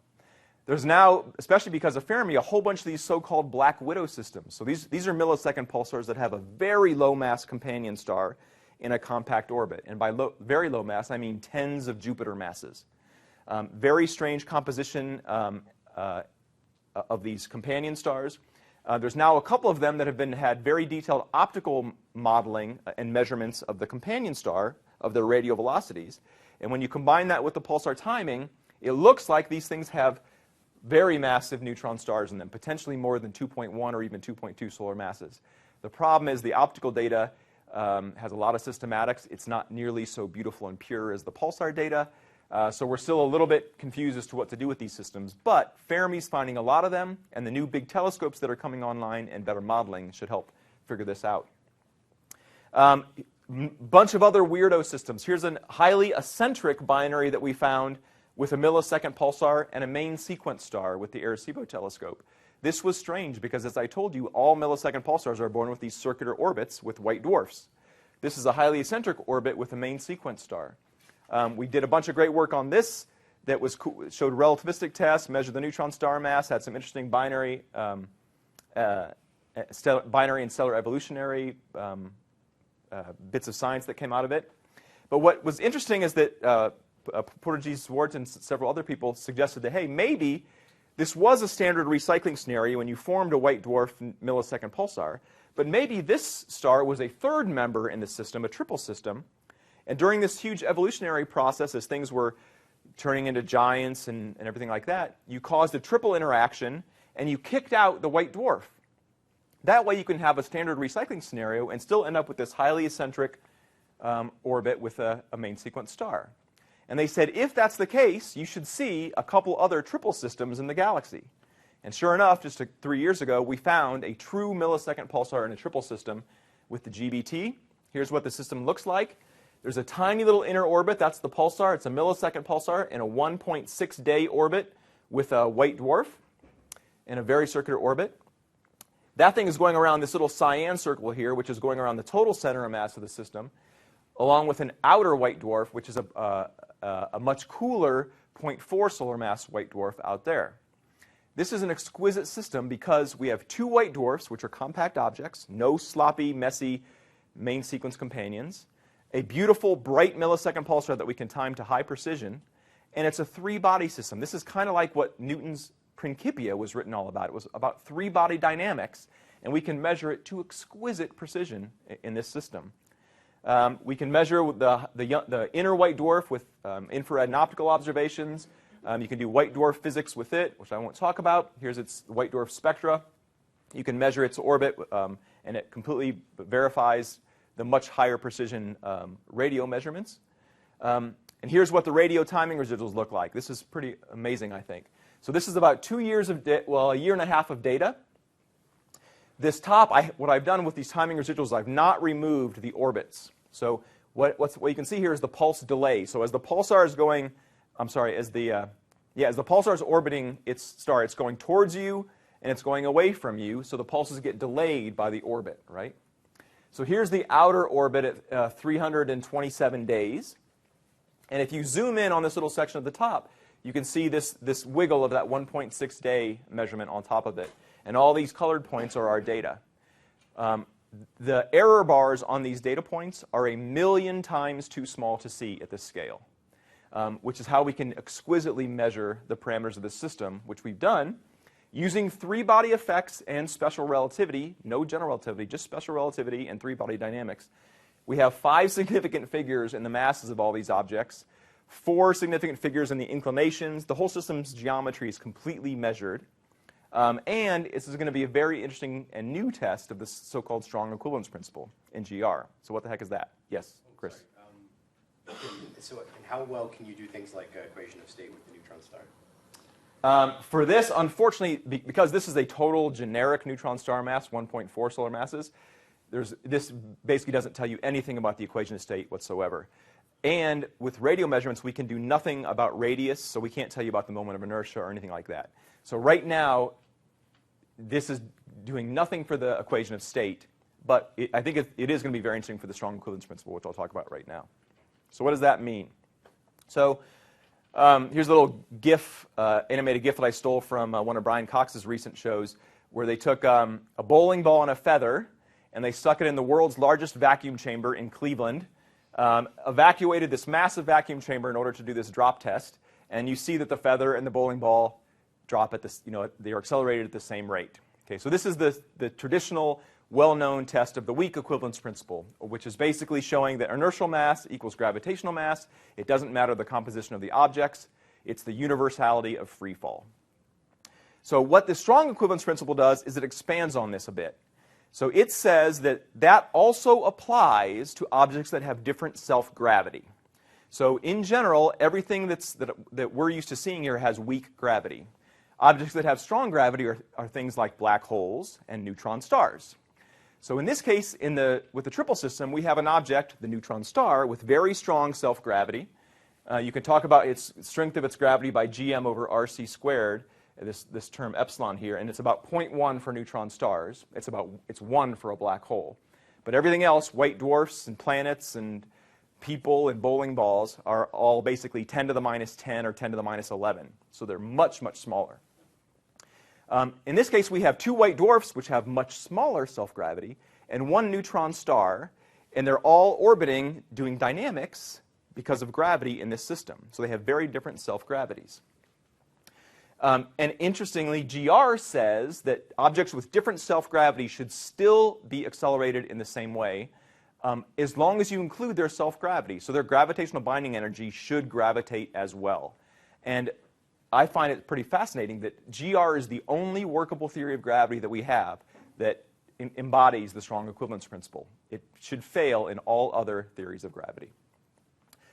There's now, especially because of Fermi, a whole bunch of these so-called black widow systems. So these are millisecond pulsars that have a very low mass companion star in a compact orbit. And by very low mass, I mean tens of Jupiter masses. Very strange composition, of these companion stars. There's now a couple of them that have had very detailed optical modeling and measurements of the companion star, of their radial velocities. And when you combine that with the pulsar timing, it looks like these things have very massive neutron stars in them, potentially more than 2.1 or even 2.2 solar masses. The problem is the optical data has a lot of systematics. It's not nearly so beautiful and pure as the pulsar data. So we're still a little bit confused as to what to do with these systems. But Fermi's finding a lot of them, and the new big telescopes that are coming online and better modeling should help figure this out. Bunch of other weirdo systems. Here's a highly eccentric binary that we found with a millisecond pulsar and a main sequence star with the Arecibo telescope. This was strange because, as I told you, all millisecond pulsars are born with these circular orbits with white dwarfs. This is a highly eccentric orbit with a main sequence star. We did a bunch of great work on this that showed relativistic tests, measured the neutron star mass, had some interesting binary and stellar evolutionary bits of science that came out of it. But what was interesting is that Portuguese Zwart and several other people suggested that, hey, maybe this was a standard recycling scenario when you formed a white dwarf millisecond pulsar, but maybe this star was a third member in the system, a triple system, and during this huge evolutionary process, as things were turning into giants and everything like that, you caused a triple interaction, and you kicked out the white dwarf. That way you can have a standard recycling scenario and still end up with this highly eccentric orbit with a main sequence star. And they said, if that's the case, you should see a couple other triple systems in the galaxy. And sure enough, just 3 years ago, we found a true millisecond pulsar in a triple system with the GBT. Here's what the system looks like. There's a tiny little inner orbit. That's the pulsar. It's a millisecond pulsar in a 1.6-day orbit with a white dwarf in a very circular orbit. That thing is going around this little cyan circle here, which is going around the total center of mass of the system, along with an outer white dwarf, which is a much cooler 0.4 solar mass white dwarf out there. This is an exquisite system because we have two white dwarfs, which are compact objects, no sloppy, messy main sequence companions, a beautiful, bright millisecond pulsar that we can time to high precision, and it's a three-body system. This is kind of like what Newton's Principia was written all about. It was about three-body dynamics, and we can measure it to exquisite precision in this system. We can measure the inner white dwarf with infrared and optical observations. You can do white dwarf physics with it, which I won't talk about. Here's its white dwarf spectra. You can measure its orbit, and it completely verifies the much higher precision radio measurements. And here's what the radio timing residuals look like. This is pretty amazing, I think. So this is about 2 years of a year and a half of data. This top, what I've done with these timing residuals, I've not removed the orbits. So what you can see here is the pulse delay. So as the pulsar is going, as the pulsar is orbiting its star, it's going towards you and it's going away from you. So the pulses get delayed by the orbit, right? So here's the outer orbit at 327 days. And if you zoom in on this little section at the top, you can see this wiggle of that 1.6-day measurement on top of it. And all these colored points are our data. The error bars on these data points are 1,000,000 times too small to see at this scale, which is how we can exquisitely measure the parameters of the system, which we've done using three-body effects and special relativity, no general relativity, just special relativity and three-body dynamics. We have 5 significant figures in the masses of all these objects, 4 significant figures in the inclinations. The whole system's geometry is completely measured. And this is going to be a very interesting and new test of this so-called strong equivalence principle in GR. So what the heck is that? Yes, Chris. And how well can you do things like equation of state with the neutron star? For this, unfortunately, because this is a total generic neutron star mass, 1.4 solar masses, this basically doesn't tell you anything about the equation of state whatsoever. And with radio measurements, we can do nothing about radius, so we can't tell you about the moment of inertia or anything like that. So right now, this is doing nothing for the equation of state, but I think it is going to be very interesting for the strong equivalence principle, which I'll talk about right now. So what does that mean? So here's a little GIF, animated GIF that I stole from one of Brian Cox's recent shows, where they took a bowling ball and a feather, and they stuck it in the world's largest vacuum chamber in Cleveland, evacuated this massive vacuum chamber in order to do this drop test, and you see that the feather and the bowling ball drop at this, they are accelerated at the same rate. Okay, so this is the traditional well-known test of the weak equivalence principle, which is basically showing that inertial mass equals gravitational mass. It doesn't matter the composition of the objects. It's the universality of free fall. So what the strong equivalence principle does is it expands on this a bit. So it says that that also applies to objects that have different self-gravity. So in general, everything that we're used to seeing here has weak gravity. Objects that have strong gravity are things like black holes and neutron stars. So in this case, with the triple system, we have an object, the neutron star, with very strong self-gravity. You can talk about its strength of its gravity by gm over rc squared, this term epsilon here, and it's about 0.1 for neutron stars. It's 1 for a black hole. But everything else, white dwarfs and planets and people and bowling balls, are all basically 10 to the minus 10 or 10 to the minus 11. So they're much, much smaller. In this case, we have 2 white dwarfs, which have much smaller self-gravity, and 1 neutron star, and they're all orbiting doing dynamics because of gravity in this system. So they have very different self-gravities. And interestingly, GR says that objects with different self-gravity should still be accelerated in the same way, as long as you include their self-gravity. So their gravitational binding energy should gravitate as well. And I find it pretty fascinating that GR is the only workable theory of gravity that we have that embodies the strong equivalence principle. It should fail in all other theories of gravity.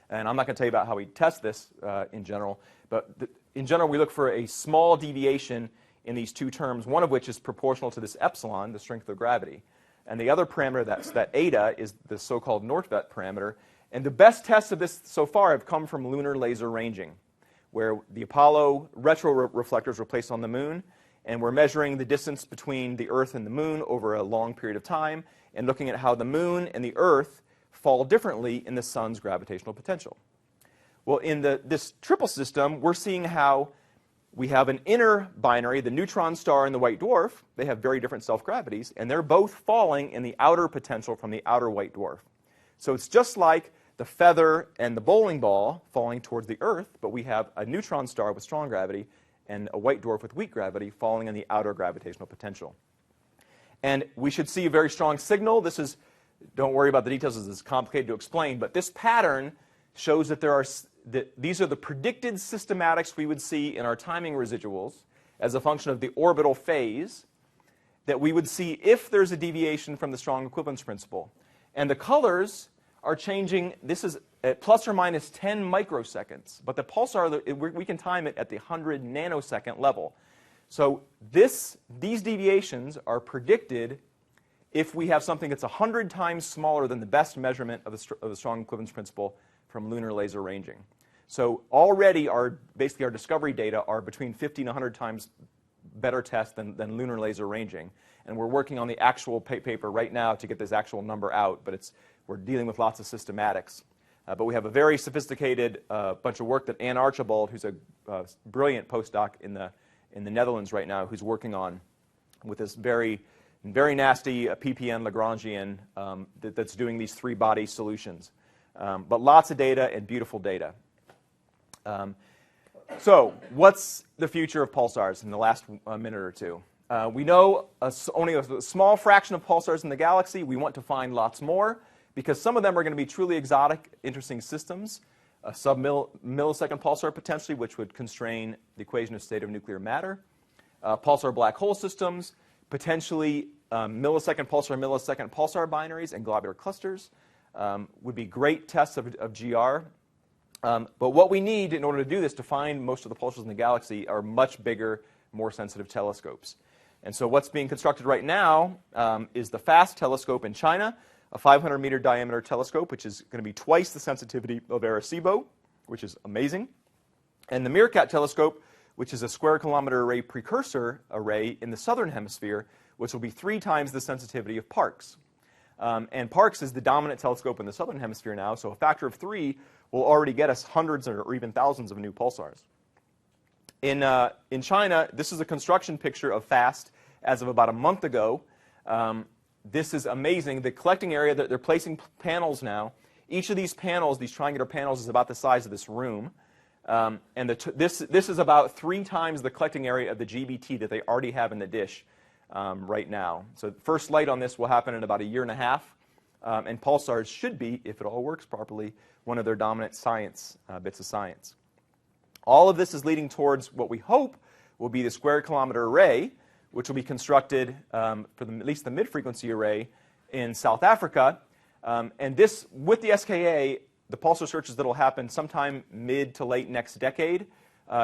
And I'm not going to tell you about how we test this in general, but in general we look for a small deviation in these 2 terms, one of which is proportional to this epsilon, the strength of gravity. And the other parameter, that eta, is the so-called Nordtvedt parameter. And the best tests of this so far have come from lunar laser ranging, where the Apollo retroreflectors were placed on the moon, and we're measuring the distance between the Earth and the moon over a long period of time, and looking at how the moon and the Earth fall differently in the sun's gravitational potential. Well, in this triple system, we're seeing how we have an inner binary, the neutron star and the white dwarf. They have very different self-gravities, and they're both falling in the outer potential from the outer white dwarf. So it's just like the feather and the bowling ball falling towards the Earth, but we have a neutron star with strong gravity and a white dwarf with weak gravity falling in the outer gravitational potential. And we should see a very strong signal. Don't worry about the details, this is complicated to explain, but this pattern shows that these are the predicted systematics we would see in our timing residuals as a function of the orbital phase that we would see if there's a deviation from the strong equivalence principle. And the colors are changing. This is at plus or minus 10 microseconds, but the pulsar, we can time it at the 100 nanosecond level. So these deviations are predicted if we have something that's 100 times smaller than the best measurement of the strong equivalence principle from lunar laser ranging. So already basically our discovery data are between 50 and 100 times better test than lunar laser ranging. And we're working on the actual paper right now to get this actual number out, but we're dealing with lots of systematics. But we have a very sophisticated bunch of work that Anne Archibald, who's a brilliant postdoc in the Netherlands right now, who's working on with this very nasty PPN Lagrangian that's doing these 3-body solutions. But lots of data and beautiful data. So what's the future of pulsars in the last minute or two? We know only a small fraction of pulsars in the galaxy. We want to find lots more because some of them are going to be truly exotic, interesting systems. A sub-millisecond pulsar potentially, which would constrain the equation of state of nuclear matter. Pulsar black hole systems, potentially millisecond pulsar binaries and globular clusters would be great tests of GR. But what we need in order to do this, to find most of the pulsars in the galaxy, are much bigger, more sensitive telescopes. And so what's being constructed right now is the FAST telescope in China, a 500-meter diameter telescope, which is going to be twice the sensitivity of Arecibo, which is amazing. And the Meerkat telescope, which is a square-kilometer array precursor array in the southern hemisphere, which will be 3 times the sensitivity of Parkes. And Parkes is the dominant telescope in the southern hemisphere now, so a factor of 3 will already get us hundreds or even thousands of new pulsars. In China, this is a construction picture of FAST as of about a month ago. This is amazing. The collecting area, they're placing panels now. Each of these panels, these triangular panels, is about the size of this room. And this is about 3 times the collecting area of the GBT that they already have in the dish right now. So first light on this will happen in about a year and a half. And pulsars should be, if it all works properly, one of their dominant bits of science. All of this is leading towards what we hope will be the square kilometer array, which will be constructed for at least the mid-frequency array in South Africa. And this, with the SKA, the pulsar searches that will happen sometime mid to late next decade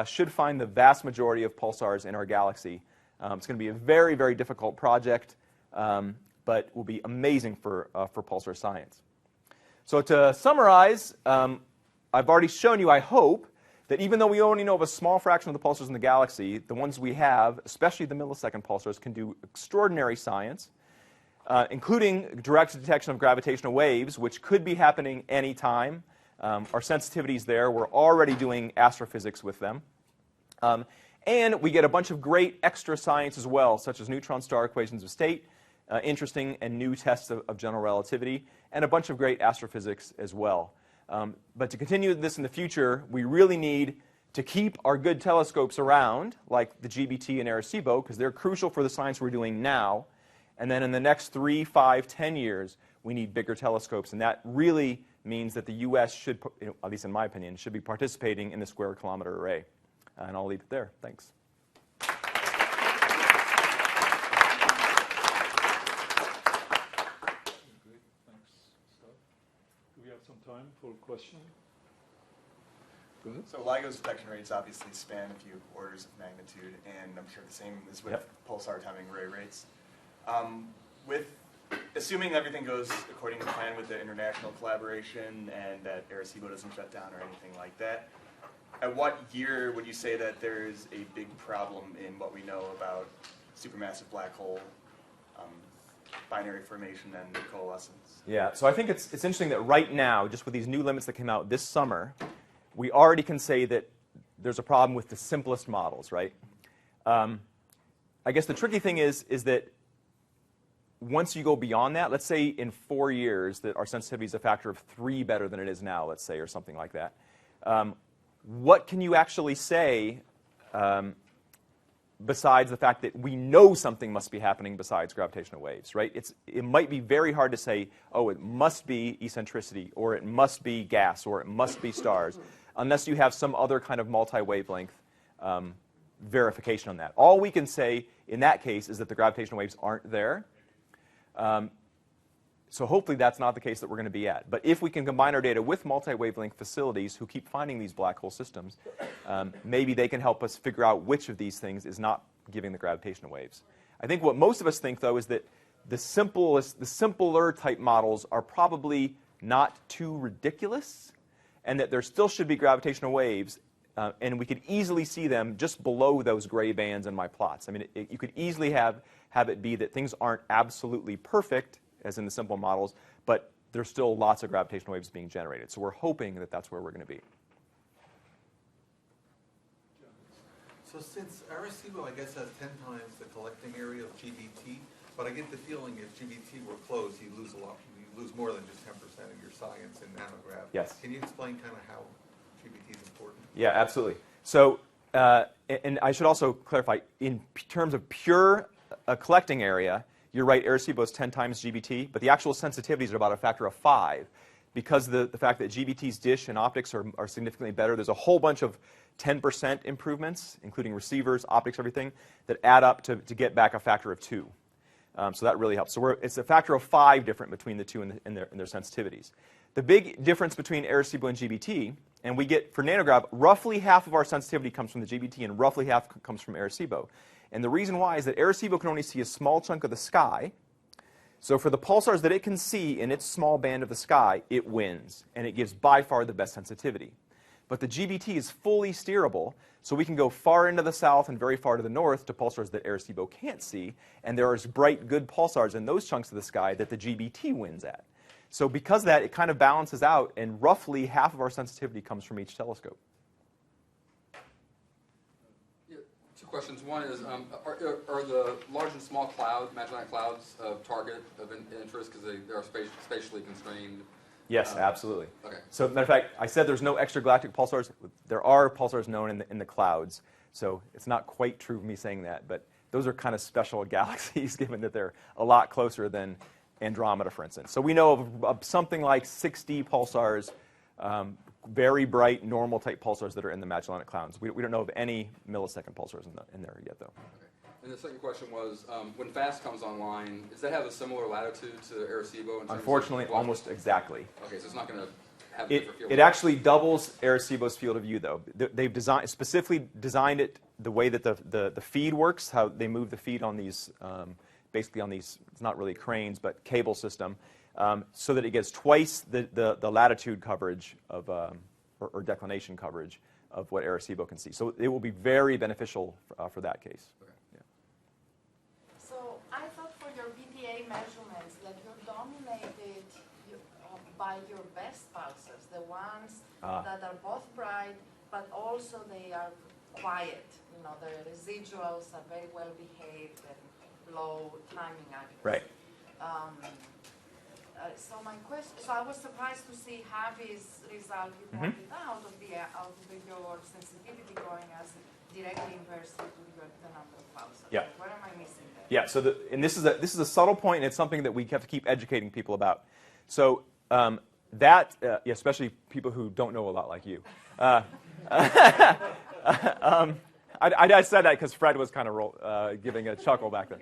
should find the vast majority of pulsars in our galaxy. It's going to be a very, very difficult project, but will be amazing for pulsar science. So to summarize, I've already shown you, I hope, that even though we only know of a small fraction of the pulsars in the galaxy, the ones we have, especially the millisecond pulsars, can do extraordinary science, including direct detection of gravitational waves, which could be happening any time. Our sensitivity's there. We're already doing astrophysics with them. And we get a bunch of great extra science as well, such as neutron star equations of state, interesting and new tests of general relativity, and a bunch of great astrophysics as well. But to continue this in the future, we really need to keep our good telescopes around, like the GBT and Arecibo, because they're crucial for the science we're doing now. And then in the next 3, 5, 10 years, we need bigger telescopes. And that really means that the U.S. should, at least in my opinion, should be participating in the square kilometer array. And I'll leave it there. Thanks. Time for a question. Go ahead. So LIGO's detection rates obviously span a few orders of magnitude, and I'm sure the same is with pulsar timing array rates. With assuming everything goes according to plan with the international collaboration and that Arecibo doesn't shut down or anything like that, at what year would you say that there is a big problem in what we know about supermassive black hole binary formation and coalescence? Yeah, so I think it's interesting that right now, just with these new limits that came out this summer, we already can say that there's a problem with the simplest models, right? I guess the tricky thing is that once you go beyond that, let's say in 4 years that our sensitivity is a factor of 3 better than it is now, let's say, or something like that. What can you actually say besides the fact that we know something must be happening besides gravitational waves, right? It might be very hard to say, oh, it must be eccentricity, or it must be gas, or it must be stars, unless you have some other kind of multi-wavelength verification on that. All we can say in that case is that the gravitational waves aren't there. So hopefully that's not the case that we're going to be at. But if we can combine our data with multi-wavelength facilities who keep finding these black hole systems, maybe they can help us figure out which of these things is not giving the gravitational waves. I think what most of us think, though, is that the simpler type models are probably not too ridiculous, and that there still should be gravitational waves, and we could easily see them just below those gray bands in my plots. I mean, you could easily have it be that things aren't absolutely perfect, as in the simple models, but there's still lots of gravitational waves being generated. So we're hoping that that's where we're going to be. So since Arecibo, I guess, has 10 times the collecting area of GBT, but I get the feeling if GBT were closed, you lose a lot. You lose more than just 10% of your science in nanograv. Yes. Can you explain kind of how GBT is important? Yeah, absolutely. So, and I should also clarify, in terms of pure collecting area, you're right, Arecibo is 10 times GBT, but the actual sensitivities are about a factor of 5. Because the fact that GBT's dish and optics are significantly better, there's a whole bunch of 10% improvements, including receivers, optics, everything, that add up to get back a factor of 2. So that really helps. So it's a factor of 5 different between the two in their sensitivities. The big difference between Arecibo and GBT, and we get, for nanograv, roughly half of our sensitivity comes from the GBT and roughly half comes from Arecibo. And the reason why is that Arecibo can only see a small chunk of the sky. So for the pulsars that it can see in its small band of the sky, it wins. And it gives by far the best sensitivity. But the GBT is fully steerable, so we can go far into the south and very far to the north to pulsars that Arecibo can't see. And there are bright, good pulsars in those chunks of the sky that the GBT wins at. So because of that, it kind of balances out, and roughly half of our sensitivity comes from each telescope. Questions. One is, are the large and small clouds, magellanic clouds, of target of interest because they are spatially constrained Yes, absolutely. Okay. So, matter of fact, I said there's no extragalactic pulsars. There are pulsars known in the clouds. So it's not quite true of me saying that, but those are kind of special galaxies, given that they're a lot closer than Andromeda, for instance. So we know of something like 60 pulsars, very bright, normal-type pulsars that are in the Magellanic Clouds. We don't know of any millisecond pulsars in there yet, though. Okay. And the second question was, when FAST comes online, does that have a similar latitude to Arecibo? In terms Unfortunately, of almost exactly. Okay, so it's not going to have a different field. It actually doubles Arecibo's field of view, though. They've specifically designed it the way that the feed works, how they move the feed on these, basically on these, it's not really cranes, but cable system, so that it gets twice the latitude coverage of, or declination coverage of what Arecibo can see. So it will be very beneficial for that case. Okay. Yeah. So I thought for your BTA measurements that you're dominated by your best pulsars, the ones that are both bright, but also they are quiet. You know, the residuals are very well behaved and low timing accuracy. Right. So my question, so I was surprised to see Javi's result you pointed out of your sensitivity going as directly inverse to the number of pulsars. Yeah. What am I missing there? Yeah. So and this is a subtle point, and it's something that we have to keep educating people about. So especially people who don't know a lot like you. I said that because Fred was kind of giving a chuckle back there.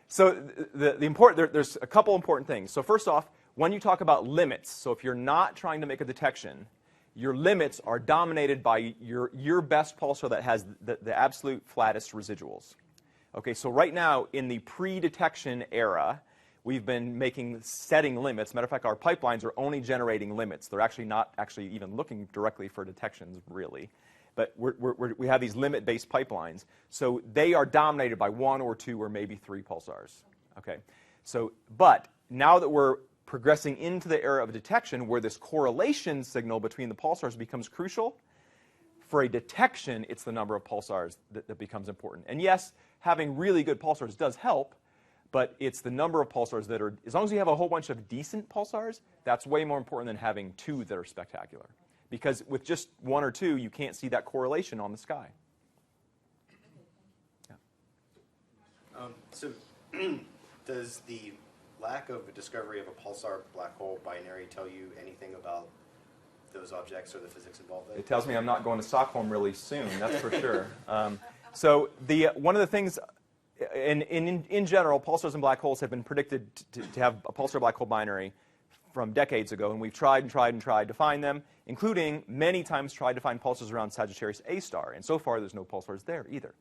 So there's a couple important things. So first off, when you talk about limits, so if you're not trying to make a detection, your limits are dominated by your best pulsar that has the absolute flattest residuals. Okay, so right now in the pre-detection era, we've been setting limits. Matter of fact, our pipelines are only generating limits. They're actually not even looking directly for detections, really. But we have these limit-based pipelines. So they are dominated by 1 or 2 or maybe 3 pulsars. Okay? But now that we're progressing into the era of detection where this correlation signal between the pulsars becomes crucial, for a detection, it's the number of pulsars that becomes important. And yes, having really good pulsars does help, but it's the number of pulsars that are, as long as you have a whole bunch of decent pulsars, that's way more important than having 2 that are spectacular. Because with just 1 or 2, you can't see that correlation on the sky. Yeah. So does the lack of a discovery of a pulsar black hole binary tell you anything about those objects or the physics involved there? It tells me I'm not going to Stockholm really soon, that's for sure. So one of the things, in general, pulsars and black holes have been predicted to have a pulsar black hole binary from decades ago, and we've tried and tried and tried to find them, including many times tried to find pulsars around Sagittarius A star, and so far there's no pulsars there either.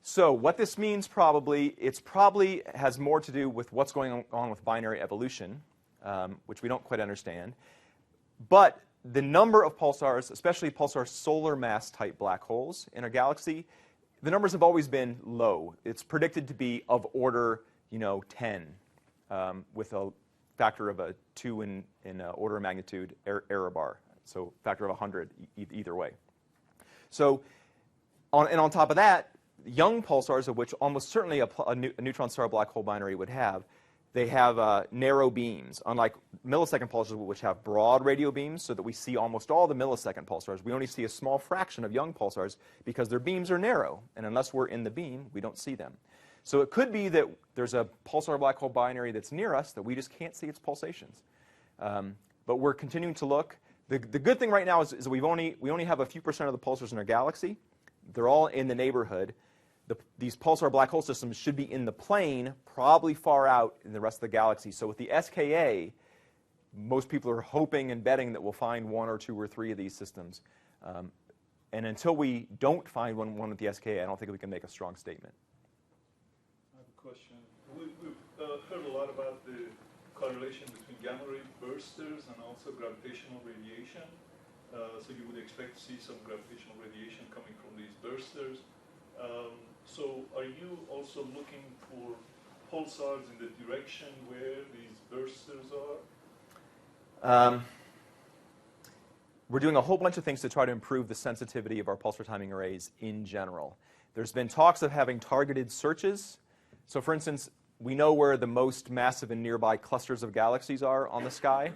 So what this means it probably has more to do with what's going on with binary evolution, which we don't quite understand. But the number of pulsars, especially pulsar solar mass type black holes in our galaxy, the numbers have always been low. It's predicted to be of order, 10, with a factor of a 2 in order of magnitude error bar, so factor of 100 either way. So, on top of that, young pulsars, of which almost certainly a neutron star black hole binary would have, they have narrow beams, unlike millisecond pulsars, which have broad radio beams, so that we see almost all the millisecond pulsars. We only see a small fraction of young pulsars because their beams are narrow, and unless we're in the beam, we don't see them. So it could be that there's a pulsar black hole binary that's near us that we just can't see its pulsations. But we're continuing to look. The good thing right now is that we only have a few percent of the pulsars in our galaxy. They're all in the neighborhood. These pulsar black hole systems should be in the plane, probably far out in the rest of the galaxy. So with the SKA, most people are hoping and betting that we'll find 1 or 2 or 3 of these systems. And until we don't find one with the SKA, I don't think we can make a strong statement. Question. We've heard a lot about the correlation between gamma ray bursters and also gravitational radiation. So you would expect to see some gravitational radiation coming from these bursters. So are you also looking for pulsars in the direction where these bursters are? We're doing a whole bunch of things to try to improve the sensitivity of our pulsar timing arrays in general. There's been talks of having targeted searches. So for instance, we know where the most massive and nearby clusters of galaxies are on the sky.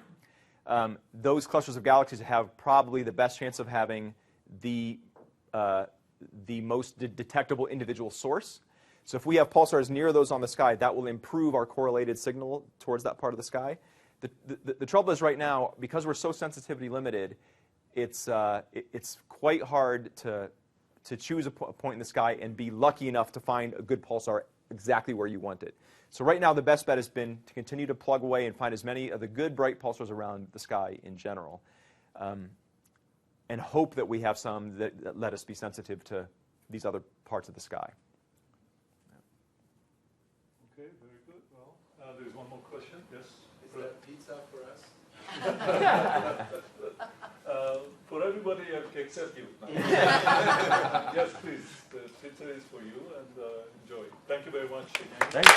Those clusters of galaxies have probably the best chance of having the most detectable individual source. So if we have pulsars near those on the sky, that will improve our correlated signal towards that part of the sky. The trouble is right now, because we're so sensitivity limited, it's quite hard to choose a point in the sky and be lucky enough to find a good pulsar exactly where you want it. So right now, the best bet has been to continue to plug away and find as many of the good, bright pulsars around the sky in general, and hope that we have some that let us be sensitive to these other parts of the sky. Okay, very good. Well, there's one more question. Yes? Is there pizza for us? For everybody except you. Yes, please. The pizza is for you, and enjoy. Thank you very much. Thanks.